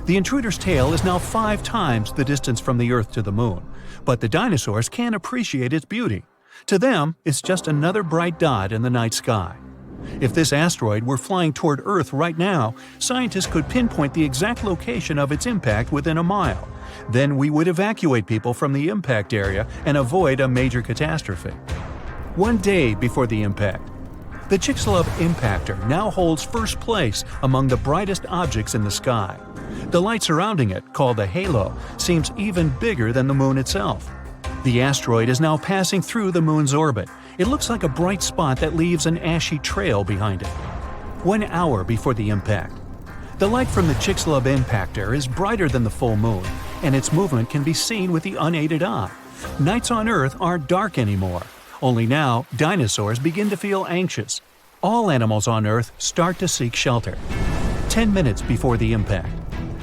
Speaker 4: The intruder's tail is now 5 times the distance from the Earth to the Moon, but the dinosaurs can't appreciate its beauty. To them, it's just another bright dot in the night sky. If this asteroid were flying toward Earth right now, scientists could pinpoint the exact location of its impact within a mile. Then we would evacuate people from the impact area and avoid a major catastrophe. 1 day before the impact. The Chicxulub impactor now holds first place among the brightest objects in the sky. The light surrounding it, called a halo, seems even bigger than the Moon itself. The asteroid is now passing through the Moon's orbit. It looks like a bright spot that leaves an ashy trail behind it. 1 hour before the impact. The light from the Chicxulub impactor is brighter than the full Moon, and its movement can be seen with the unaided eye. Nights on Earth aren't dark anymore. Only now, dinosaurs begin to feel anxious. All animals on Earth start to seek shelter. 10 minutes before the impact.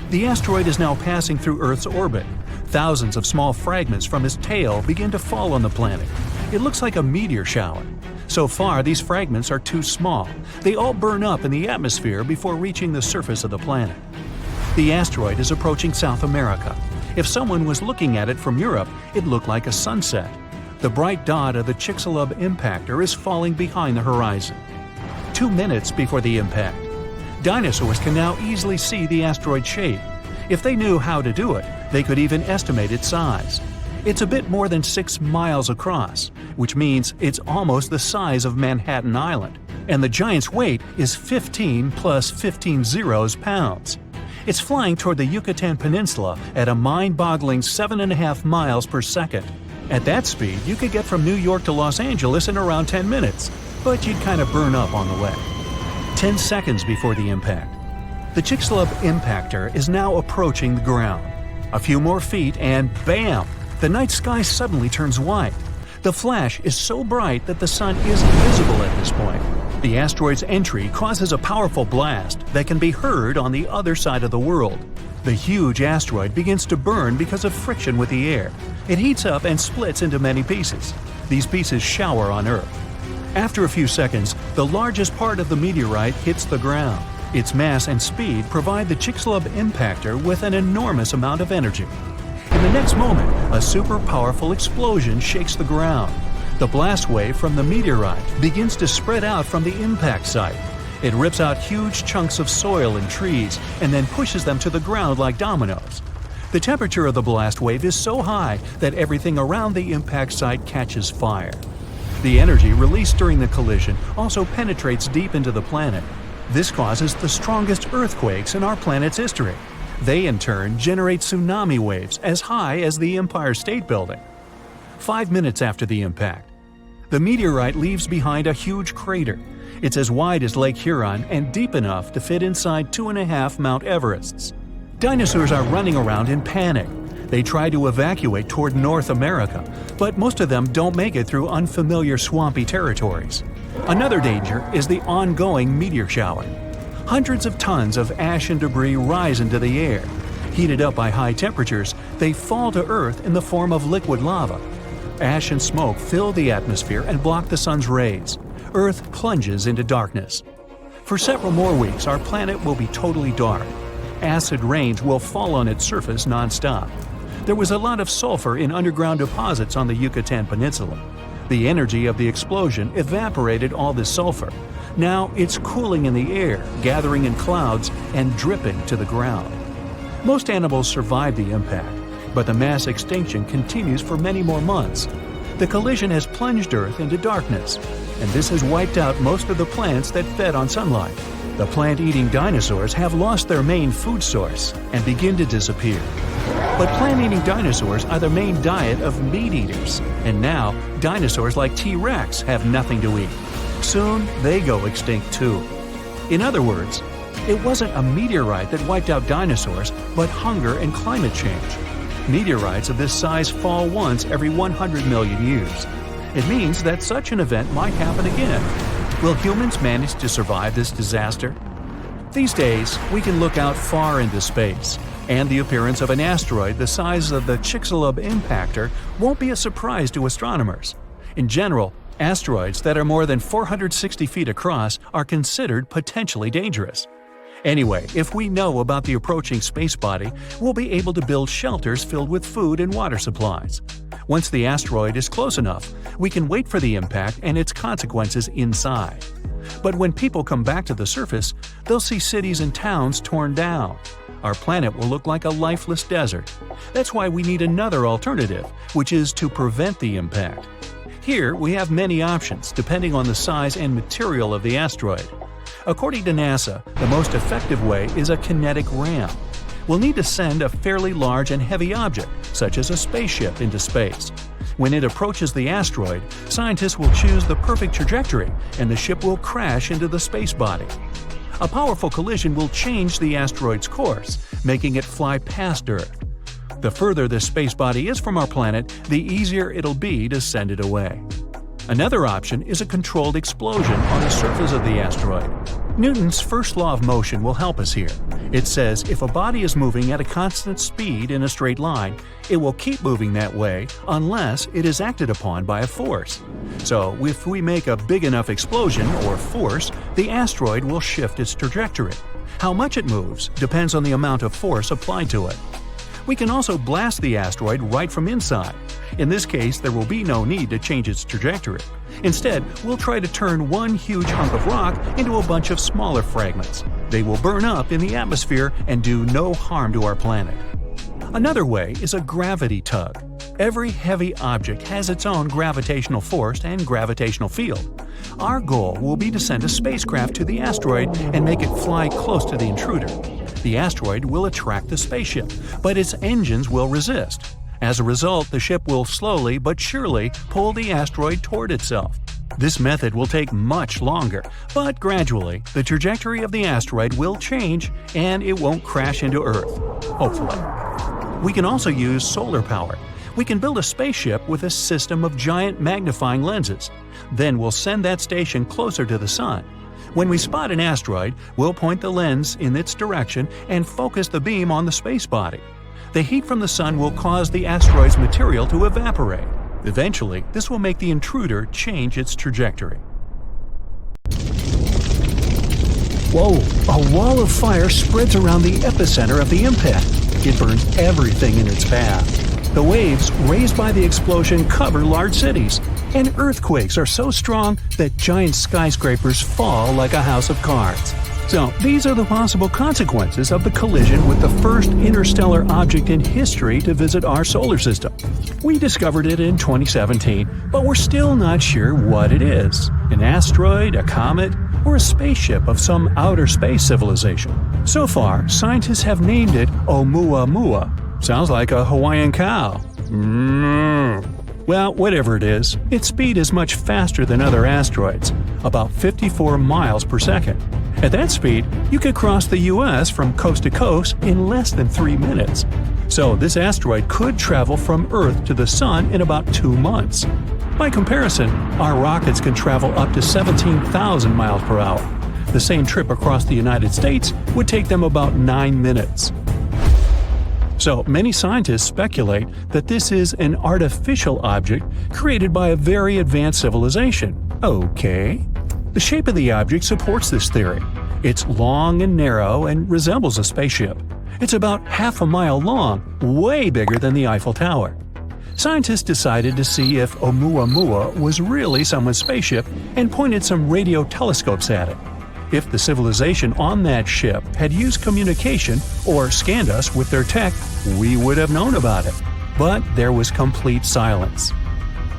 Speaker 4: The asteroid is now passing through Earth's orbit. Thousands of small fragments from its tail begin to fall on the planet. It looks like a meteor shower. So far, these fragments are too small. They all burn up in the atmosphere before reaching the surface of the planet. The asteroid is approaching South America. If someone was looking at it from Europe, it looked like a sunset. The bright dot of the Chicxulub impactor is falling behind the horizon. 2 minutes before the impact. Dinosaurs can now easily see the asteroid shape. If they knew how to do it, they could even estimate its size. It's a bit more than 6 miles across, which means it's almost the size of Manhattan Island, and the giant's weight is 15 plus 15 zeros pounds. It's flying toward the Yucatan Peninsula at a mind-boggling 7.5 miles per second. At that speed, you could get from New York to Los Angeles in around 10 minutes, but you'd kind of burn up on the way. 10 seconds before the impact. The Chicxulub impactor is now approaching the ground. A few more feet and bam! The night sky suddenly turns white. The flash is so bright that the sun isn't visible at this point. The asteroid's entry causes a powerful blast that can be heard on the other side of the world. The huge asteroid begins to burn because of friction with the air. It heats up and splits into many pieces. These pieces shower on Earth. After a few seconds, the largest part of the meteorite hits the ground. Its mass and speed provide the Chicxulub impactor with an enormous amount of energy. In the next moment, a super powerful explosion shakes the ground. The blast wave from the meteorite begins to spread out from the impact site. It rips out huge chunks of soil and trees and then pushes them to the ground like dominoes. The temperature of the blast wave is so high that everything around the impact site catches fire. The energy released during the collision also penetrates deep into the planet. This causes the strongest earthquakes in our planet's history. They, in turn, generate tsunami waves as high as the Empire State Building. 5 minutes after the impact. The meteorite leaves behind a huge crater. It's as wide as Lake Huron and deep enough to fit inside 2.5 Mount Everests. Dinosaurs are running around in panic. They try to evacuate toward North America, but most of them don't make it through unfamiliar swampy territories. Another danger is the ongoing meteor shower. Hundreds of tons of ash and debris rise into the air. Heated up by high temperatures, they fall to Earth in the form of liquid lava. Ash and smoke fill the atmosphere and block the sun's rays. Earth plunges into darkness. For several more weeks, our planet will be totally dark. Acid rains will fall on its surface non-stop. There was a lot of sulfur in underground deposits on the Yucatan Peninsula. The energy of the explosion evaporated all this sulfur. Now it's cooling in the air, gathering in clouds, and dripping to the ground. Most animals survive the impact, but the mass extinction continues for many more months. The collision has plunged Earth into darkness, and this has wiped out most of the plants that fed on sunlight. The plant-eating dinosaurs have lost their main food source and begin to disappear. But plant-eating dinosaurs are the main diet of meat-eaters, and now dinosaurs like T-Rex have nothing to eat. Soon they go extinct too. In other words, it wasn't a meteorite that wiped out dinosaurs, but hunger and climate change. Meteorites of this size fall once every 100 million years. It means that such an event might happen again. Will humans manage to survive this disaster? These days, we can look out far into space, and the appearance of an asteroid the size of the Chicxulub impactor won't be a surprise to astronomers. In general, asteroids that are more than 460 feet across are considered potentially dangerous. Anyway, if we know about the approaching space body, we'll be able to build shelters filled with food and water supplies. Once the asteroid is close enough, we can wait for the impact and its consequences inside. But when people come back to the surface, they'll see cities and towns torn down. Our planet will look like a lifeless desert. That's why we need another alternative, which is to prevent the impact. Here, we have many options depending on the size and material of the asteroid. According to NASA, the most effective way is a kinetic ram. We'll need to send a fairly large and heavy object, such as a spaceship, into space. When it approaches the asteroid, scientists will choose the perfect trajectory, and the ship will crash into the space body. A powerful collision will change the asteroid's course, making it fly past Earth. The further this space body is from our planet, the easier it'll be to send it away. Another option is a controlled explosion on the surface of the asteroid. Newton's first law of motion will help us here. It says if a body is moving at a constant speed in a straight line, it will keep moving that way unless it is acted upon by a force. So, if we make a big enough explosion, or force, the asteroid will shift its trajectory. How much it moves depends on the amount of force applied to it. We can also blast the asteroid right from inside. In this case, there will be no need to change its trajectory. Instead, we'll try to turn one huge hunk of rock into a bunch of smaller fragments. They will burn up in the atmosphere and do no harm to our planet. Another way is a gravity tug. Every heavy object has its own gravitational force and gravitational field. Our goal will be to send a spacecraft to the asteroid and make it fly close to the intruder. The asteroid will attract the spaceship, but its engines will resist. As a result, the ship will slowly but surely pull the asteroid toward itself. This method will take much longer, but gradually, the trajectory of the asteroid will change and it won't crash into Earth. Hopefully. We can also use solar power. We can build a spaceship with a system of giant magnifying lenses. Then we'll send that station closer to the Sun. When we spot an asteroid, we'll point the lens in its direction and focus the beam on the space body. The heat from the Sun will cause the asteroid's material to evaporate. Eventually, this will make the intruder change its trajectory. Whoa! A wall of fire spreads around the epicenter of the impact. It burns everything in its path. The waves raised by the explosion cover large cities, and earthquakes are so strong that giant skyscrapers fall like a house of cards. So, these are the possible consequences of the collision with the first interstellar object in history to visit our solar system. We discovered it in 2017, but we're still not sure what it is: an asteroid, a comet, or a spaceship of some outer space civilization. So far, scientists have named it Oumuamua. Sounds like a Hawaiian cow. Well, whatever it is, its speed is much faster than other asteroids, about 54 miles per second. At that speed, you could cross the US from coast to coast in less than 3 minutes. So this asteroid could travel from Earth to the Sun in about 2 months. By comparison, our rockets can travel up to 17,000 miles per hour. The same trip across the United States would take them about 9 minutes. So many scientists speculate that this is an artificial object created by a very advanced civilization. Okay. The shape of the object supports this theory. It's long and narrow and resembles a spaceship. It's about half a mile long, way bigger than the Eiffel Tower. Scientists decided to see if Oumuamua was really someone's spaceship and pointed some radio telescopes at it. If the civilization on that ship had used communication or scanned us with their tech, we would have known about it. But there was complete silence.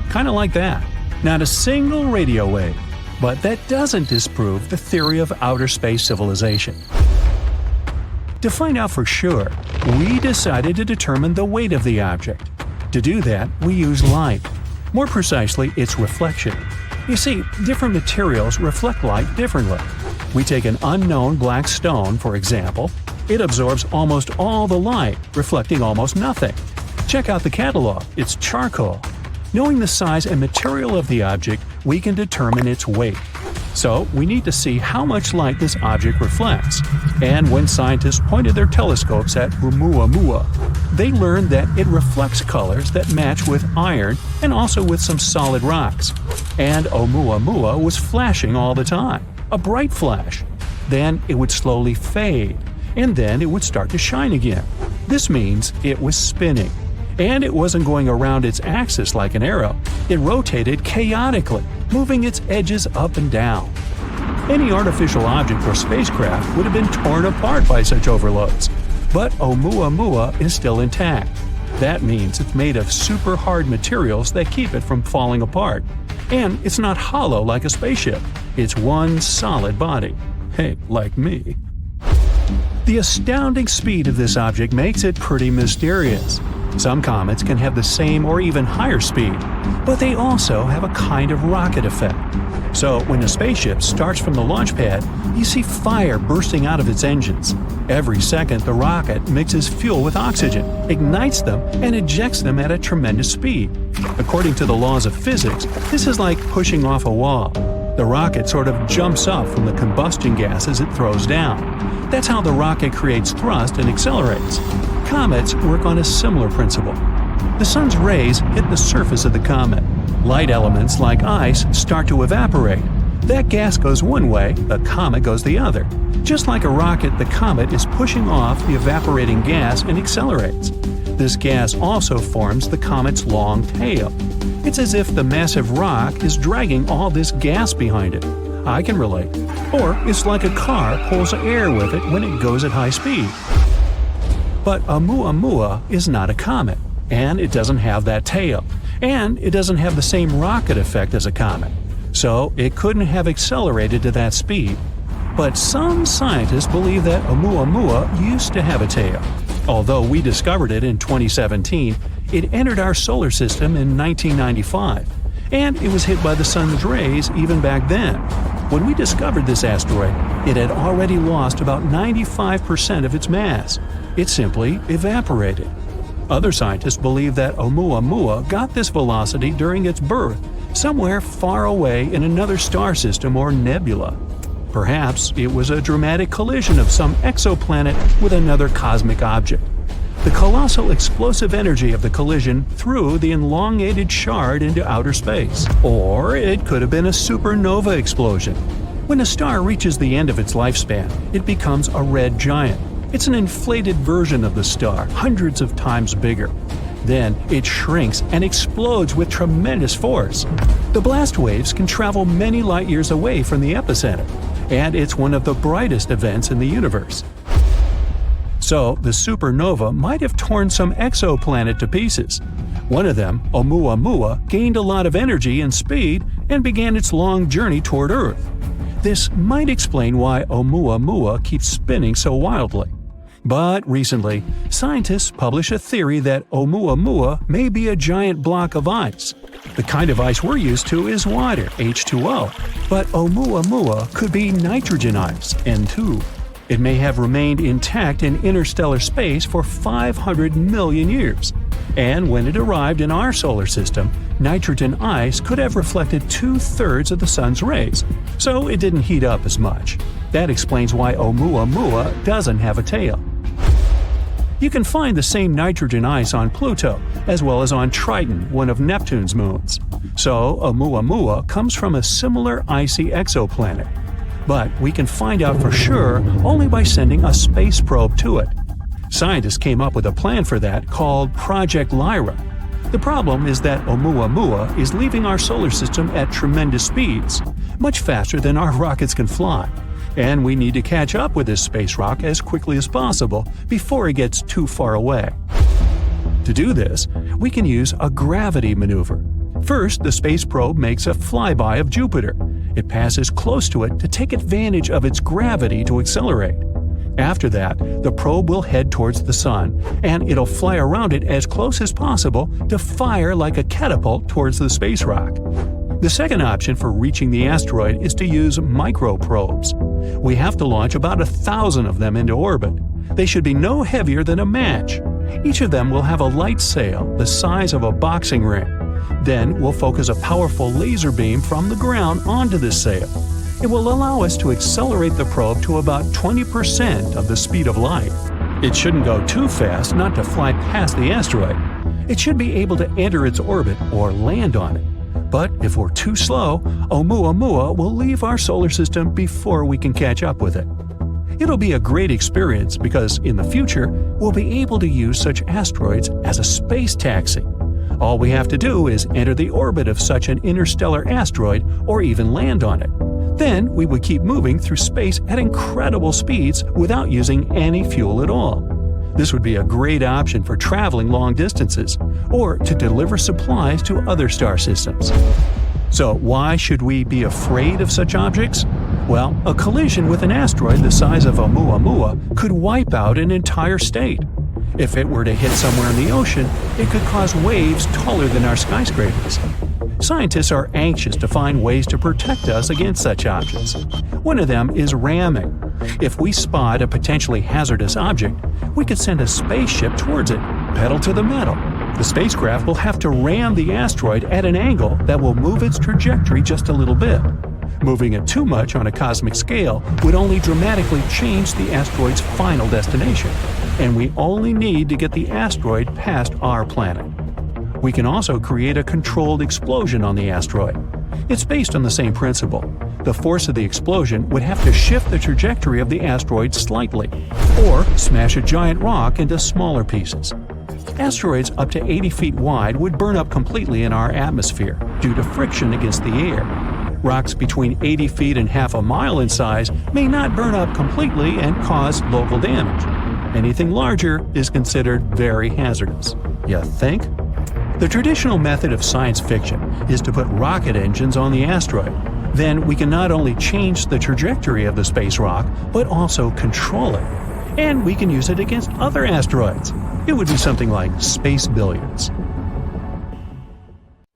Speaker 4: Kind of like that. Not a single radio wave. But that doesn't disprove the theory of outer space civilization. To find out for sure, we decided to determine the weight of the object. To do that, we use light. More precisely, its reflection. You see, different materials reflect light differently. We take an unknown black stone, for example. It absorbs almost all the light, reflecting almost nothing. Check out the catalog, it's charcoal. Knowing the size and material of the object, we can determine its weight. So, we need to see how much light this object reflects. And when scientists pointed their telescopes at Oumuamua, they learned that it reflects colors that match with iron and also with some solid rocks. And Oumuamua was flashing all the time, a bright flash. Then it would slowly fade, and then it would start to shine again. This means it was spinning. And it wasn't going around its axis like an arrow. It rotated chaotically, moving its edges up and down. Any artificial object or spacecraft would have been torn apart by such overloads. But Oumuamua is still intact. That means it's made of super hard materials that keep it from falling apart. And it's not hollow like a spaceship. It's one solid body. Hey, like me. The astounding speed of this object makes it pretty mysterious. Some comets can have the same or even higher speed, but they also have a kind of rocket effect. So when a spaceship starts from the launch pad, you see fire bursting out of its engines. Every second, the rocket mixes fuel with oxygen, ignites them, and ejects them at a tremendous speed. According to the laws of physics, this is like pushing off a wall. The rocket sort of jumps up from the combustion gases it throws down. That's how the rocket creates thrust and accelerates. Comets work on a similar principle. The sun's rays hit the surface of the comet. Light elements like ice start to evaporate. That gas goes one way, the comet goes the other. Just like a rocket, the comet is pushing off the evaporating gas and accelerates. This gas also forms the comet's long tail. It's as if the massive rock is dragging all this gas behind it. I can relate. Or it's like a car pulls air with it when it goes at high speed. But Oumuamua is not a comet, and it doesn't have that tail, and it doesn't have the same rocket effect as a comet. So it couldn't have accelerated to that speed. But some scientists believe that Oumuamua used to have a tail. Although we discovered it in 2017, it entered our solar system in 1995, and it was hit by the sun's rays even back then. When we discovered this asteroid, it had already lost about 95% of its mass. It simply evaporated. Other scientists believe that Oumuamua got this velocity during its birth, somewhere far away in another star system or nebula. Perhaps it was a dramatic collision of some exoplanet with another cosmic object. The colossal explosive energy of the collision threw the elongated shard into outer space. Or it could have been a supernova explosion. When a star reaches the end of its lifespan, it becomes a red giant. It's an inflated version of the star, hundreds of times bigger. Then it shrinks and explodes with tremendous force. The blast waves can travel many light years away from the epicenter, and it's one of the brightest events in the universe. So, the supernova might have torn some exoplanet to pieces. One of them, Oumuamua, gained a lot of energy and speed and began its long journey toward Earth. This might explain why Oumuamua keeps spinning so wildly. But recently, scientists published a theory that Oumuamua may be a giant block of ice. The kind of ice we're used to is water, H2O, but Oumuamua could be nitrogen ice, N2. It may have remained intact in interstellar space for 500 million years. And when it arrived in our solar system, nitrogen ice could have reflected 2/3 of the sun's rays, so it didn't heat up as much. That explains why Oumuamua doesn't have a tail. You can find the same nitrogen ice on Pluto, as well as on Triton, one of Neptune's moons. So, Oumuamua comes from a similar icy exoplanet. But we can find out for sure only by sending a space probe to it. Scientists came up with a plan for that called Project Lyra. The problem is that Oumuamua is leaving our solar system at tremendous speeds, much faster than our rockets can fly. And we need to catch up with this space rock as quickly as possible before it gets too far away. To do this, we can use a gravity maneuver. First, the space probe makes a flyby of Jupiter. It passes close to it to take advantage of its gravity to accelerate. After that, the probe will head towards the Sun, and it'll fly around it as close as possible to fire like a catapult towards the space rock. The second option for reaching the asteroid is to use microprobes. We have to launch about 1,000 of them into orbit. They should be no heavier than a match. Each of them will have a light sail the size of a boxing ring. Then we'll focus a powerful laser beam from the ground onto this sail. It will allow us to accelerate the probe to about 20% of the speed of light. It shouldn't go too fast not to fly past the asteroid. It should be able to enter its orbit or land on it. But if we're too slow, Oumuamua will leave our solar system before we can catch up with it. It'll be a great experience because in the future, we'll be able to use such asteroids as a space taxi. All we have to do is enter the orbit of such an interstellar asteroid or even land on it. Then we would keep moving through space at incredible speeds without using any fuel at all. This would be a great option for traveling long distances or to deliver supplies to other star systems. So why should we be afraid of such objects? Well, a collision with an asteroid the size of Oumuamua could wipe out an entire state. If it were to hit somewhere in the ocean, it could cause waves taller than our skyscrapers. Scientists are anxious to find ways to protect us against such objects. One of them is ramming. If we spot a potentially hazardous object, we could send a spaceship towards it, pedal to the metal. The spacecraft will have to ram the asteroid at an angle that will move its trajectory just a little bit. Moving it too much on a cosmic scale would only dramatically change the asteroid's final destination, and we only need to get the asteroid past our planet. We can also create a controlled explosion on the asteroid. It's based on the same principle. The force of the explosion would have to shift the trajectory of the asteroid slightly, or smash a giant rock into smaller pieces. Asteroids up to 80 feet wide would burn up completely in our atmosphere due to friction against the air. Rocks between 80 feet and half a mile in size may not burn up completely and cause local damage. Anything larger is considered very hazardous. You think? The traditional method of science fiction is to put rocket engines on the asteroid. Then we can not only change the trajectory of the space rock, but also control it. And we can use it against other asteroids. It would be something like space billiards.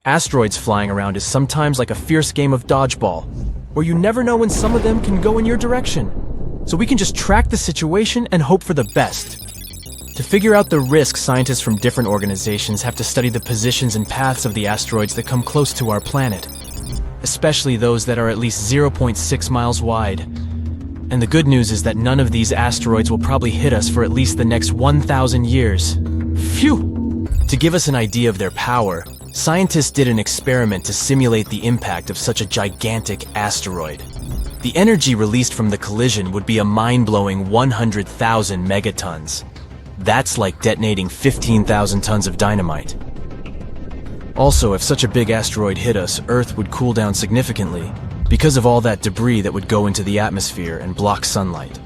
Speaker 6: Asteroids flying around is sometimes like a fierce game of dodgeball, where you never know when some of them can go in your direction. So we can just track the situation and hope for the best. To figure out the risks, scientists from different organizations have to study the positions and paths of the asteroids that come close to our planet, especially those that are at least 0.6 miles wide. And the good news is that none of these asteroids will probably hit us for at least the next 1,000 years. Phew! To give us an idea of their power, scientists did an experiment to simulate the impact of such a gigantic asteroid. The energy released from the collision would be a mind-blowing 100,000 megatons. That's like detonating 15,000 tons of dynamite. Also, if such a big asteroid hit us, Earth would cool down significantly because of all that debris that would go into the atmosphere and block sunlight.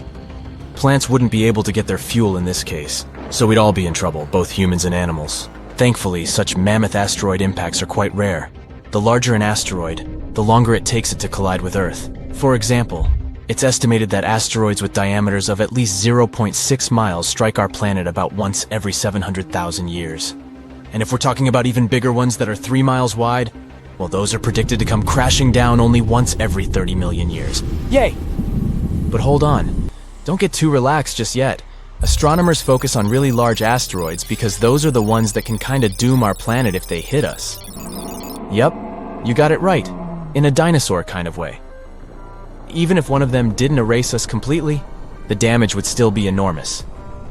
Speaker 6: Plants wouldn't be able to get their fuel in this case, so we'd all be in trouble, both humans and animals. Thankfully, such mammoth asteroid impacts are quite rare. The larger an asteroid, the longer it takes it to collide with Earth. For example, it's estimated that asteroids with diameters of at least 0.6 miles strike our planet about once every 700,000 years. And if we're talking about even bigger ones that are 3 miles wide, well, those are predicted to come crashing down only once every 30 million years. Yay! But hold on. Don't get too relaxed just yet. Astronomers focus on really large asteroids because those are the ones that can kinda doom our planet if they hit us. Yep, you got it right. In a dinosaur kind of way. Even if one of them didn't erase us completely, the damage would still be enormous.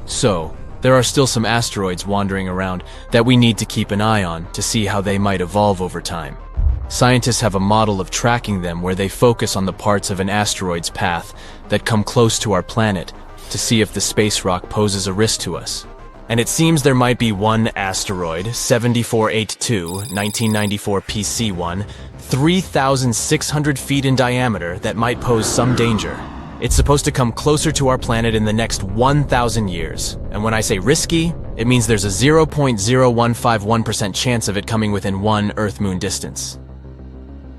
Speaker 6: So, There are still some asteroids wandering around that we need to keep an eye on to see how they might evolve over time. Scientists have a model of tracking them where they focus on the parts of an asteroid's path that come close to our planet to see if the space rock poses a risk to us. And it seems there might be one asteroid, 7482, 1994 PC1, 3,600 feet in diameter that might pose some danger. It's supposed to come closer to our planet in the next 1,000 years. And when I say risky, it means there's a 0.0151% chance of it coming within one Earth-Moon distance.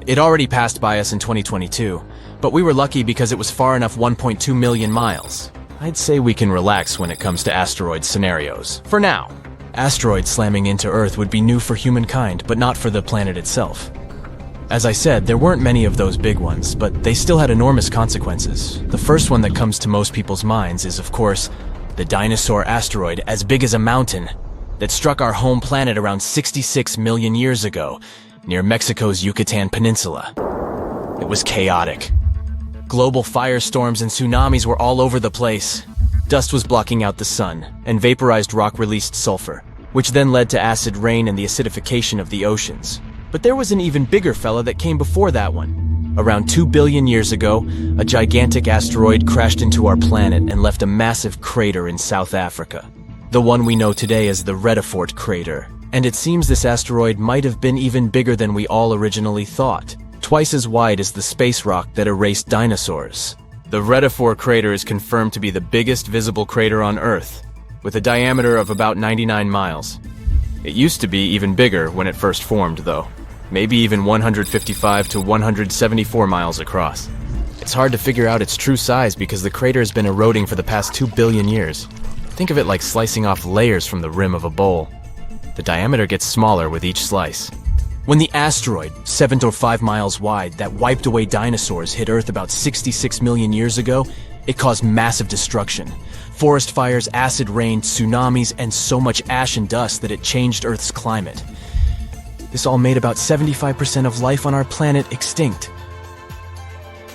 Speaker 6: It already passed by us in 2022, but we were lucky because it was far enough 1.2 million miles. I'd say we can relax when it comes to asteroid scenarios. For now. Asteroids slamming into Earth would be new for humankind, but not for the planet itself. As I said, there weren't many of those big ones, but they still had enormous consequences. The first one that comes to most people's minds is, of course, the dinosaur asteroid as big as a mountain that struck our home planet around 66 million years ago, near Mexico's Yucatan Peninsula. It was chaotic. Global firestorms and tsunamis were all over the place. Dust was blocking out the sun, and vaporized rock released sulfur, which then led to acid rain and the acidification of the oceans. But there was an even bigger fella that came before that one. Around 2 billion years ago, a gigantic asteroid crashed into our planet and left a massive crater in South Africa. The one we know today as the Reappeared crater. And it seems this asteroid might have been even bigger than we all originally thought. Twice as wide as the space rock that erased dinosaurs. The Reappeared crater is confirmed to be the biggest visible crater on Earth, with a diameter of about 99 miles. It used to be even bigger when it first formed, though. Maybe even 155 to 174 miles across. It's hard to figure out its true size because the crater has been eroding for the past 2 billion years. Think of it like slicing off layers from the rim of a bowl. The diameter gets smaller with each slice. When the asteroid, 7 to 5 miles wide, that wiped away dinosaurs hit Earth about 66 million years ago, it caused massive destruction. Forest fires, acid rain, tsunamis, and so much ash and dust that it changed Earth's climate. This all made about 75% of life on our planet extinct.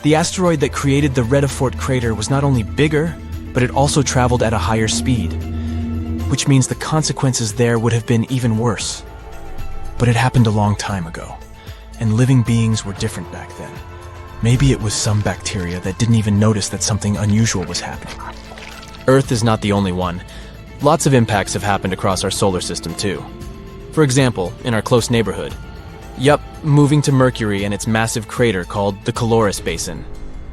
Speaker 6: The asteroid that created the Reappeared crater was not only bigger, but it also traveled at a higher speed, which means the consequences there would have been even worse. But it happened a long time ago, and living beings were different back then. Maybe it was some bacteria that didn't even notice that something unusual was happening. Earth is not the only one. Lots of impacts have happened across our solar system too. For example, in our close neighborhood. Yup, moving to Mercury and its massive crater called the Caloris Basin.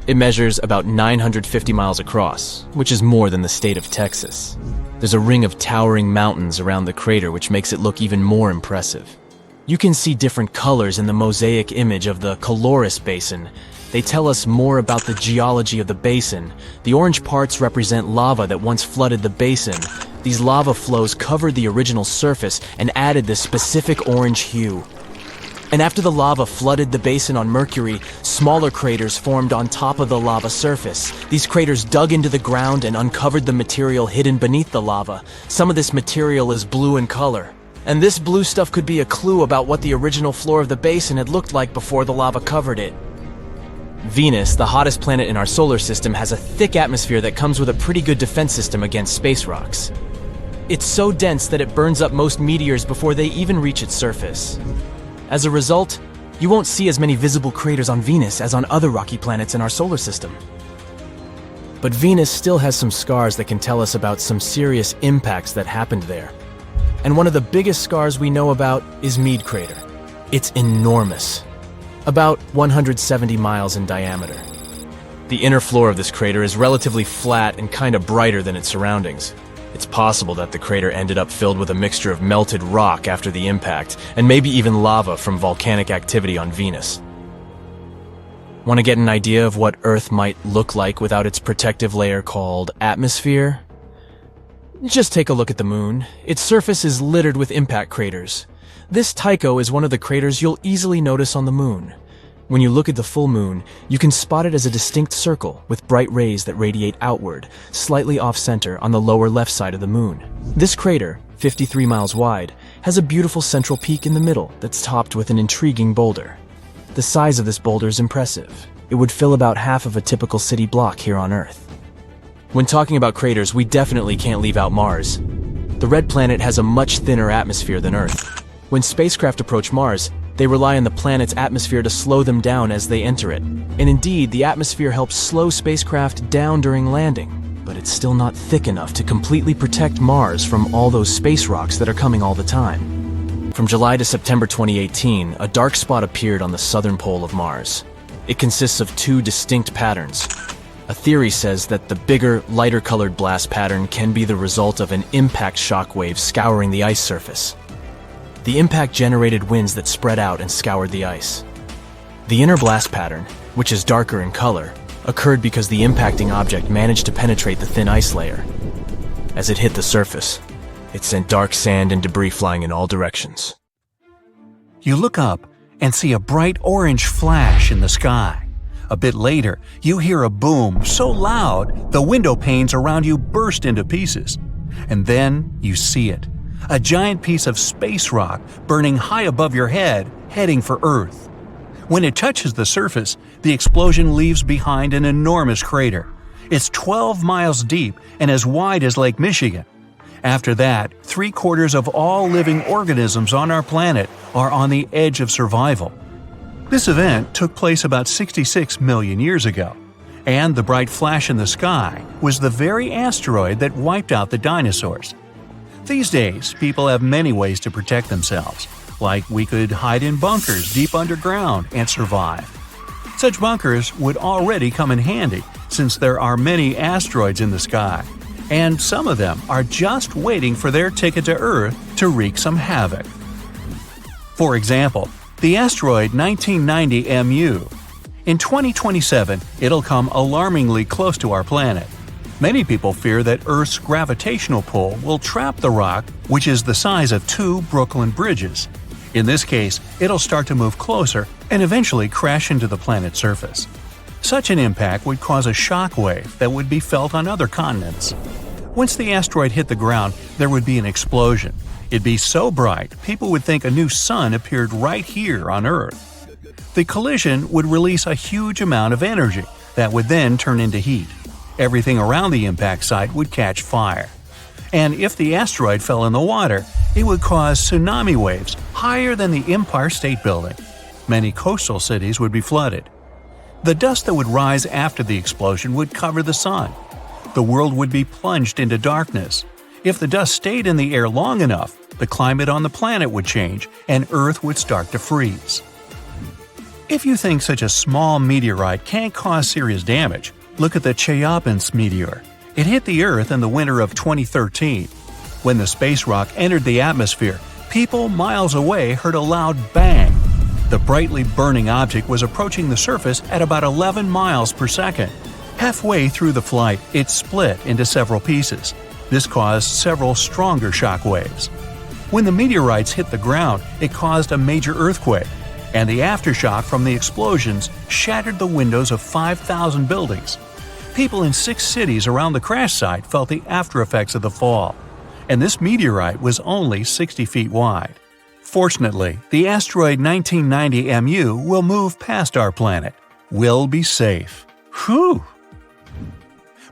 Speaker 6: It measures about 950 miles across, which is more than the state of Texas. There's a ring of towering mountains around the crater which makes it look even more impressive. You can see different colors in the mosaic image of the Caloris Basin. They tell us more about the geology of the basin. The orange parts represent lava that once flooded the basin. These lava flows covered the original surface and added this specific orange hue. And after the lava flooded the basin on Mercury, smaller craters formed on top of the lava surface. These craters dug into the ground and uncovered the material hidden beneath the lava. Some of this material is blue in color. And this blue stuff could be a clue about what the original floor of the basin had looked like before the lava covered it. Venus, the hottest planet in our solar system, has a thick atmosphere that comes with a pretty good defense system against space rocks. It's so dense that it burns up most meteors before they even reach its surface. As a result, you won't see as many visible craters on Venus as on other rocky planets in our solar system. But Venus still has some scars that can tell us about some serious impacts that happened there. And one of the biggest scars we know about is Meade Crater. It's enormous. About 170 miles in diameter. The inner floor of this crater is relatively flat and kind of brighter than its surroundings. It's possible that the crater ended up filled with a mixture of melted rock after the impact, and maybe even lava from volcanic activity on Venus. Want to get an idea of what Earth might look like without its protective layer called atmosphere? Just take a look at the moon. Its surface is littered with impact craters. This Tycho is one of the craters you'll easily notice on the moon. When you look at the full moon, you can spot it as a distinct circle with bright rays that radiate outward, slightly off-center on the lower left side of the moon. This crater, 53 miles wide, has a beautiful central peak in the middle that's topped with an intriguing boulder. The size of this boulder is impressive. It would fill about half of a typical city block here on Earth. When talking about craters, we definitely can't leave out Mars. The red planet has a much thinner atmosphere than Earth. When spacecraft approach Mars, they rely on the planet's atmosphere to slow them down as they enter it. And indeed, the atmosphere helps slow spacecraft down during landing, but it's still not thick enough to completely protect Mars from all those space rocks that are coming all the time. From July to September 2018, a dark spot appeared on the southern pole of Mars. It consists of two distinct patterns. A theory says that the bigger, lighter-colored blast pattern can be the result of an impact shockwave scouring the ice surface. The impact generated winds that spread out and scoured the ice. The inner blast pattern, which is darker in color, occurred because the impacting object managed to penetrate the thin ice layer. As it hit the surface, it sent dark sand and debris flying in all directions.
Speaker 4: You look up and see a bright orange flash in the sky. A bit later, you hear a boom so loud the window panes around you burst into pieces. And then you see it. A giant piece of space rock burning high above your head, heading for Earth. When it touches the surface, the explosion leaves behind an enormous crater. It's 12 miles deep and as wide as Lake Michigan. After that, 3/4 of all living organisms on our planet are on the edge of survival. This event took place about 66 million years ago, and the bright flash in the sky was the very asteroid that wiped out the dinosaurs. These days, people have many ways to protect themselves, like we could hide in bunkers deep underground and survive. Such bunkers would already come in handy since there are many asteroids in the sky, and some of them are just waiting for their ticket to Earth to wreak some havoc. For example, the asteroid 1990 MU. In 2027, it'll come alarmingly close to our planet. Many people fear that Earth's gravitational pull will trap the rock, which is the size of 2 Brooklyn bridges. In this case, it'll start to move closer and eventually crash into the planet's surface. Such an impact would cause a shock wave that would be felt on other continents. Once the asteroid hit the ground, there would be an explosion. It'd be so bright, people would think a new sun appeared right here on Earth. The collision would release a huge amount of energy that would then turn into heat. Everything around the impact site would catch fire. And if the asteroid fell in the water, it would cause tsunami waves higher than the Empire State Building. Many coastal cities would be flooded. The dust that would rise after the explosion would cover the sun. The world would be plunged into darkness. If the dust stayed in the air long enough, the climate on the planet would change and Earth would start to freeze. If you think such a small meteorite can't cause serious damage, look at the Chicxulub meteor. It hit the Earth in the winter of 2013. When the space rock entered the atmosphere, people miles away heard a loud bang. The brightly burning object was approaching the surface at about 11 miles per second. Halfway through the flight, it split into several pieces. This caused several stronger shock waves. When the meteorites hit the ground, it caused a major earthquake, and the aftershock from the explosions shattered the windows of 5,000 buildings. People in 6 cities around the crash site felt the aftereffects of the fall, and this meteorite was only 60 feet wide. Fortunately, the asteroid 1990 MU will move past our planet. We'll be safe. Whew!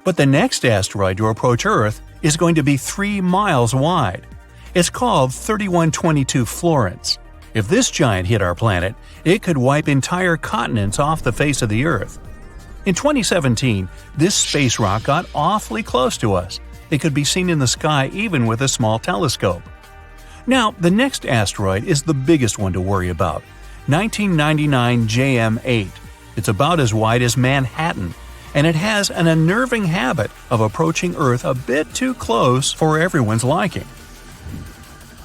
Speaker 4: But the next asteroid to approach Earth is going to be 3 miles wide. It's called 3122 Florence. If this giant hit our planet, it could wipe entire continents off the face of the Earth. In 2017, this space rock got awfully close to us. It could be seen in the sky even with a small telescope. Now, the next asteroid is the biggest one to worry about, 1999 JM8. It's about as wide as Manhattan, and it has an unnerving habit of approaching Earth a bit too close for everyone's liking.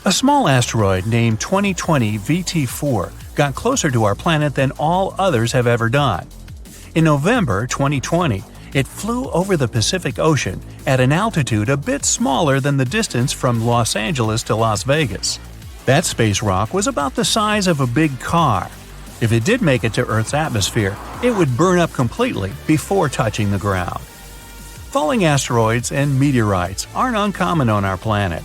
Speaker 4: A small asteroid named 2020 VT4 got closer to our planet than all others have ever done. In November 2020, it flew over the Pacific Ocean at an altitude a bit smaller than the distance from Los Angeles to Las Vegas. That space rock was about the size of a big car. If it did make it to Earth's atmosphere, it would burn up completely before touching the ground. Falling asteroids and meteorites aren't uncommon on our planet.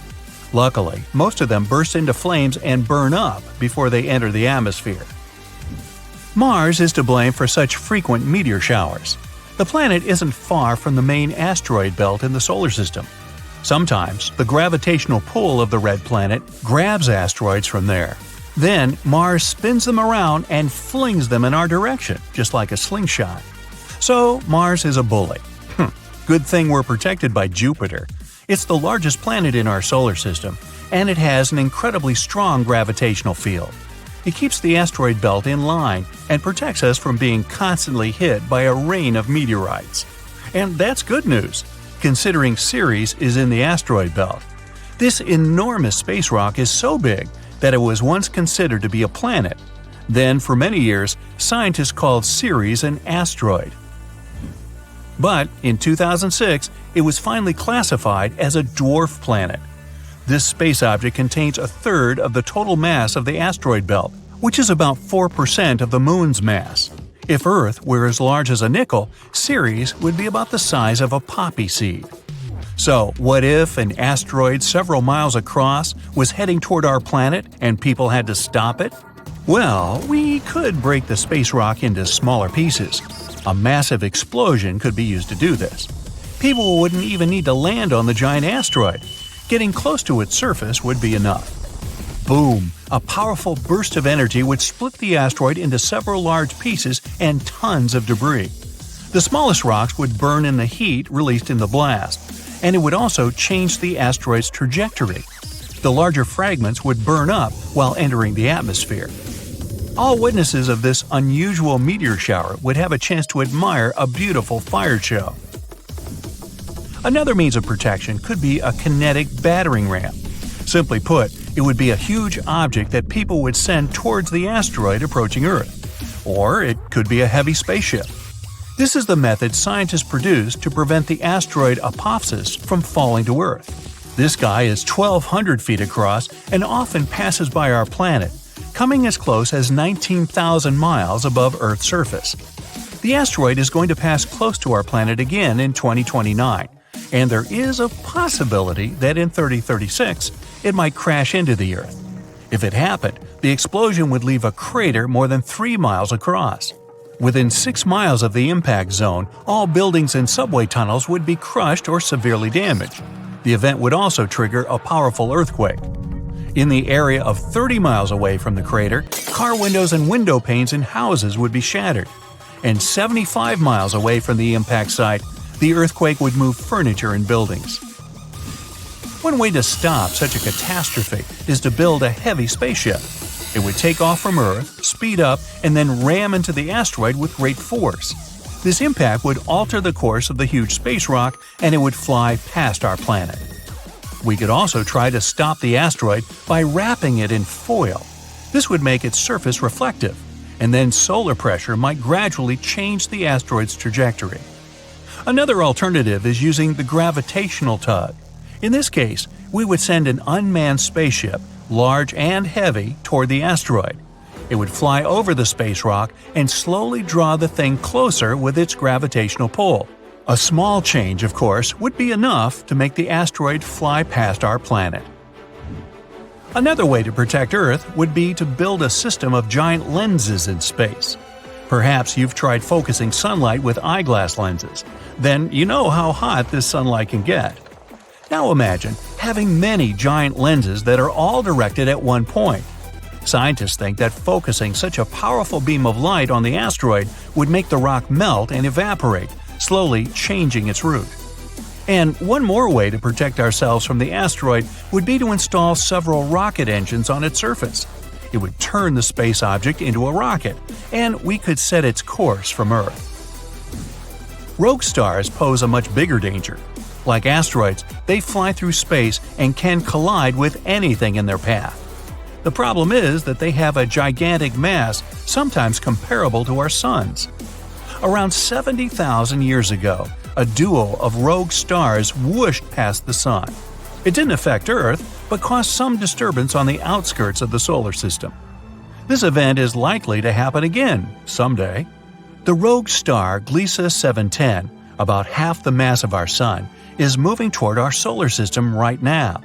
Speaker 4: Luckily, most of them burst into flames and burn up before they enter the atmosphere. Mars is to blame for such frequent meteor showers. The planet isn't far from the main asteroid belt in the solar system. Sometimes, the gravitational pull of the red planet grabs asteroids from there. Then, Mars spins them around and flings them in our direction, just like a slingshot. So, Mars is a bully. Good thing we're protected by Jupiter. It's the largest planet in our solar system, and it has an incredibly strong gravitational field. It keeps the asteroid belt in line and protects us from being constantly hit by a rain of meteorites. And that's good news, considering Ceres is in the asteroid belt. This enormous space rock is so big that it was once considered to be a planet. Then, for many years, scientists called Ceres an asteroid. But in 2006, it was finally classified as a dwarf planet. This space object contains a third of the total mass of the asteroid belt, which is about 4% of the Moon's mass. If Earth were as large as a nickel, Ceres would be about the size of a poppy seed. So, what if an asteroid several miles across was heading toward our planet and people had to stop it? Well, we could break the space rock into smaller pieces. A massive explosion could be used to do this. People wouldn't even need to land on the giant asteroid. Getting close to its surface would be enough. Boom! A powerful burst of energy would split the asteroid into several large pieces and tons of debris. The smallest rocks would burn in the heat released in the blast, and it would also change the asteroid's trajectory. The larger fragments would burn up while entering the atmosphere. All witnesses of this unusual meteor shower would have a chance to admire a beautiful fire show. Another means of protection could be a kinetic battering ram. Simply put, it would be a huge object that people would send towards the asteroid approaching Earth. Or it could be a heavy spaceship. This is the method scientists produced to prevent the asteroid Apophis from falling to Earth. This guy is 1,200 feet across and often passes by our planet, coming as close as 19,000 miles above Earth's surface. The asteroid is going to pass close to our planet again in 2029, and there is a possibility that in 3036 it might crash into the Earth. If it happened, the explosion would leave a crater more than 3 miles across. Within 6 miles of the impact zone, all buildings and subway tunnels would be crushed or severely damaged. The event would also trigger a powerful earthquake. In the area of 30 miles away from the crater, car windows and window panes in houses would be shattered. And 75 miles away from the impact site, the earthquake would move furniture and buildings. One way to stop such a catastrophe is to build a heavy spaceship. It would take off from Earth, speed up, and then ram into the asteroid with great force. This impact would alter the course of the huge space rock, and it would fly past our planet. We could also try to stop the asteroid by wrapping it in foil. This would make its surface reflective, and then solar pressure might gradually change the asteroid's trajectory. Another alternative is using the gravitational tug. In this case, we would send an unmanned spaceship, large and heavy, toward the asteroid. It would fly over the space rock and slowly draw the thing closer with its gravitational pull. A small change, of course, would be enough to make the asteroid fly past our planet. Another way to protect Earth would be to build a system of giant lenses in space. Perhaps you've tried focusing sunlight with eyeglass lenses. Then you know how hot this sunlight can get. Now imagine having many giant lenses that are all directed at one point. Scientists think that focusing such a powerful beam of light on the asteroid would make the rock melt and evaporate, slowly changing its route. And one more way to protect ourselves from the asteroid would be to install several rocket engines on its surface. It would turn the space object into a rocket, and we could set its course from Earth. Rogue stars pose a much bigger danger. Like asteroids, they fly through space and can collide with anything in their path. The problem is that they have a gigantic mass, sometimes comparable to our Sun's. Around 70,000 years ago, a duo of rogue stars whooshed past the Sun. It didn't affect Earth, but caused some disturbance on the outskirts of the solar system. This event is likely to happen again someday. The rogue star Gliese 710, about half the mass of our Sun, is moving toward our solar system right now.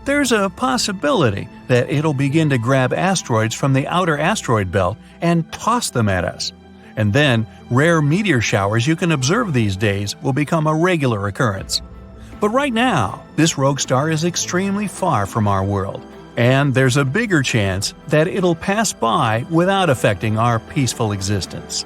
Speaker 4: There's a possibility that it'll begin to grab asteroids from the outer asteroid belt and toss them at us. And then, rare meteor showers you can observe these days will become a regular occurrence. But right now, this rogue star is extremely far from our world, and there's a bigger chance that it'll pass by without affecting our peaceful existence.